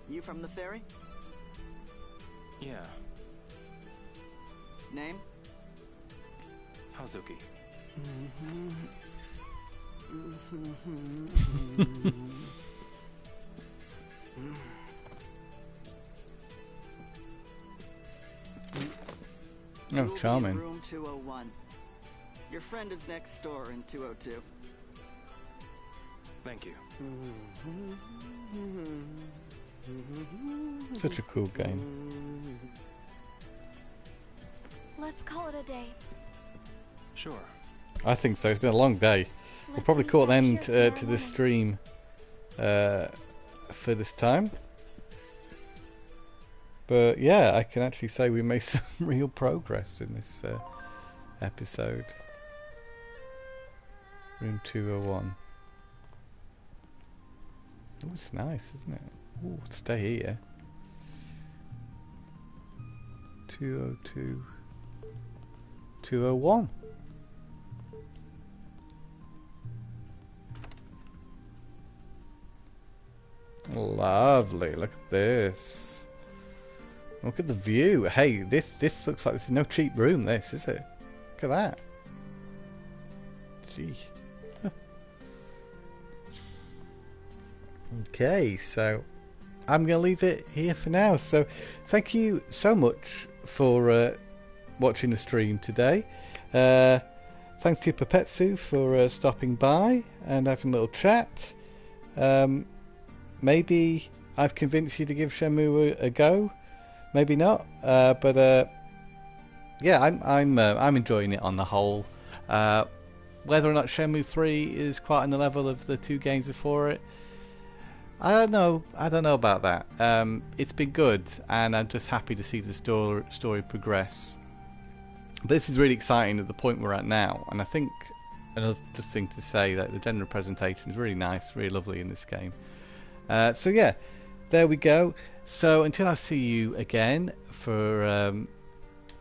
You from the ferry? Yeah. Name? Hazuki. Oh, You'll be in charming. room 201. Your friend is next door in 202. Thank you. Such a cool game. Let's call it a day. Sure. I think so. It's been a long day. We'll Let's probably meet call an back end here to tomorrow this stream for this time. But yeah, I can actually say we made some real progress in this episode. Room 201. Oh, it's nice, isn't it? Oh, stay here. 202. 201. Lovely. Look at this. Look at the view. Hey, this looks like this is no cheap room. This is it. Look at that. Gee. Huh. Okay, so I'm going to leave it here for now. So thank you so much for watching the stream today. Thanks to Pepetsu for stopping by and having a little chat. Maybe I've convinced you to give Shenmue a go. Maybe not. But yeah, I'm enjoying it on the whole. Whether or not Shenmue 3 is quite on the level of the two games before it, I don't know. I don't know about that. It's been good, and I'm just happy to see the story progress. But this is really exciting at the point we're at now, and I think another just thing to say that the general presentation is really nice, really lovely in this game. So yeah, there we go. So until I see you again for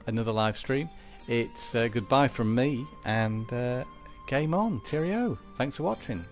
another live stream, it's goodbye from me, and game on. Cheerio. Thanks for watching.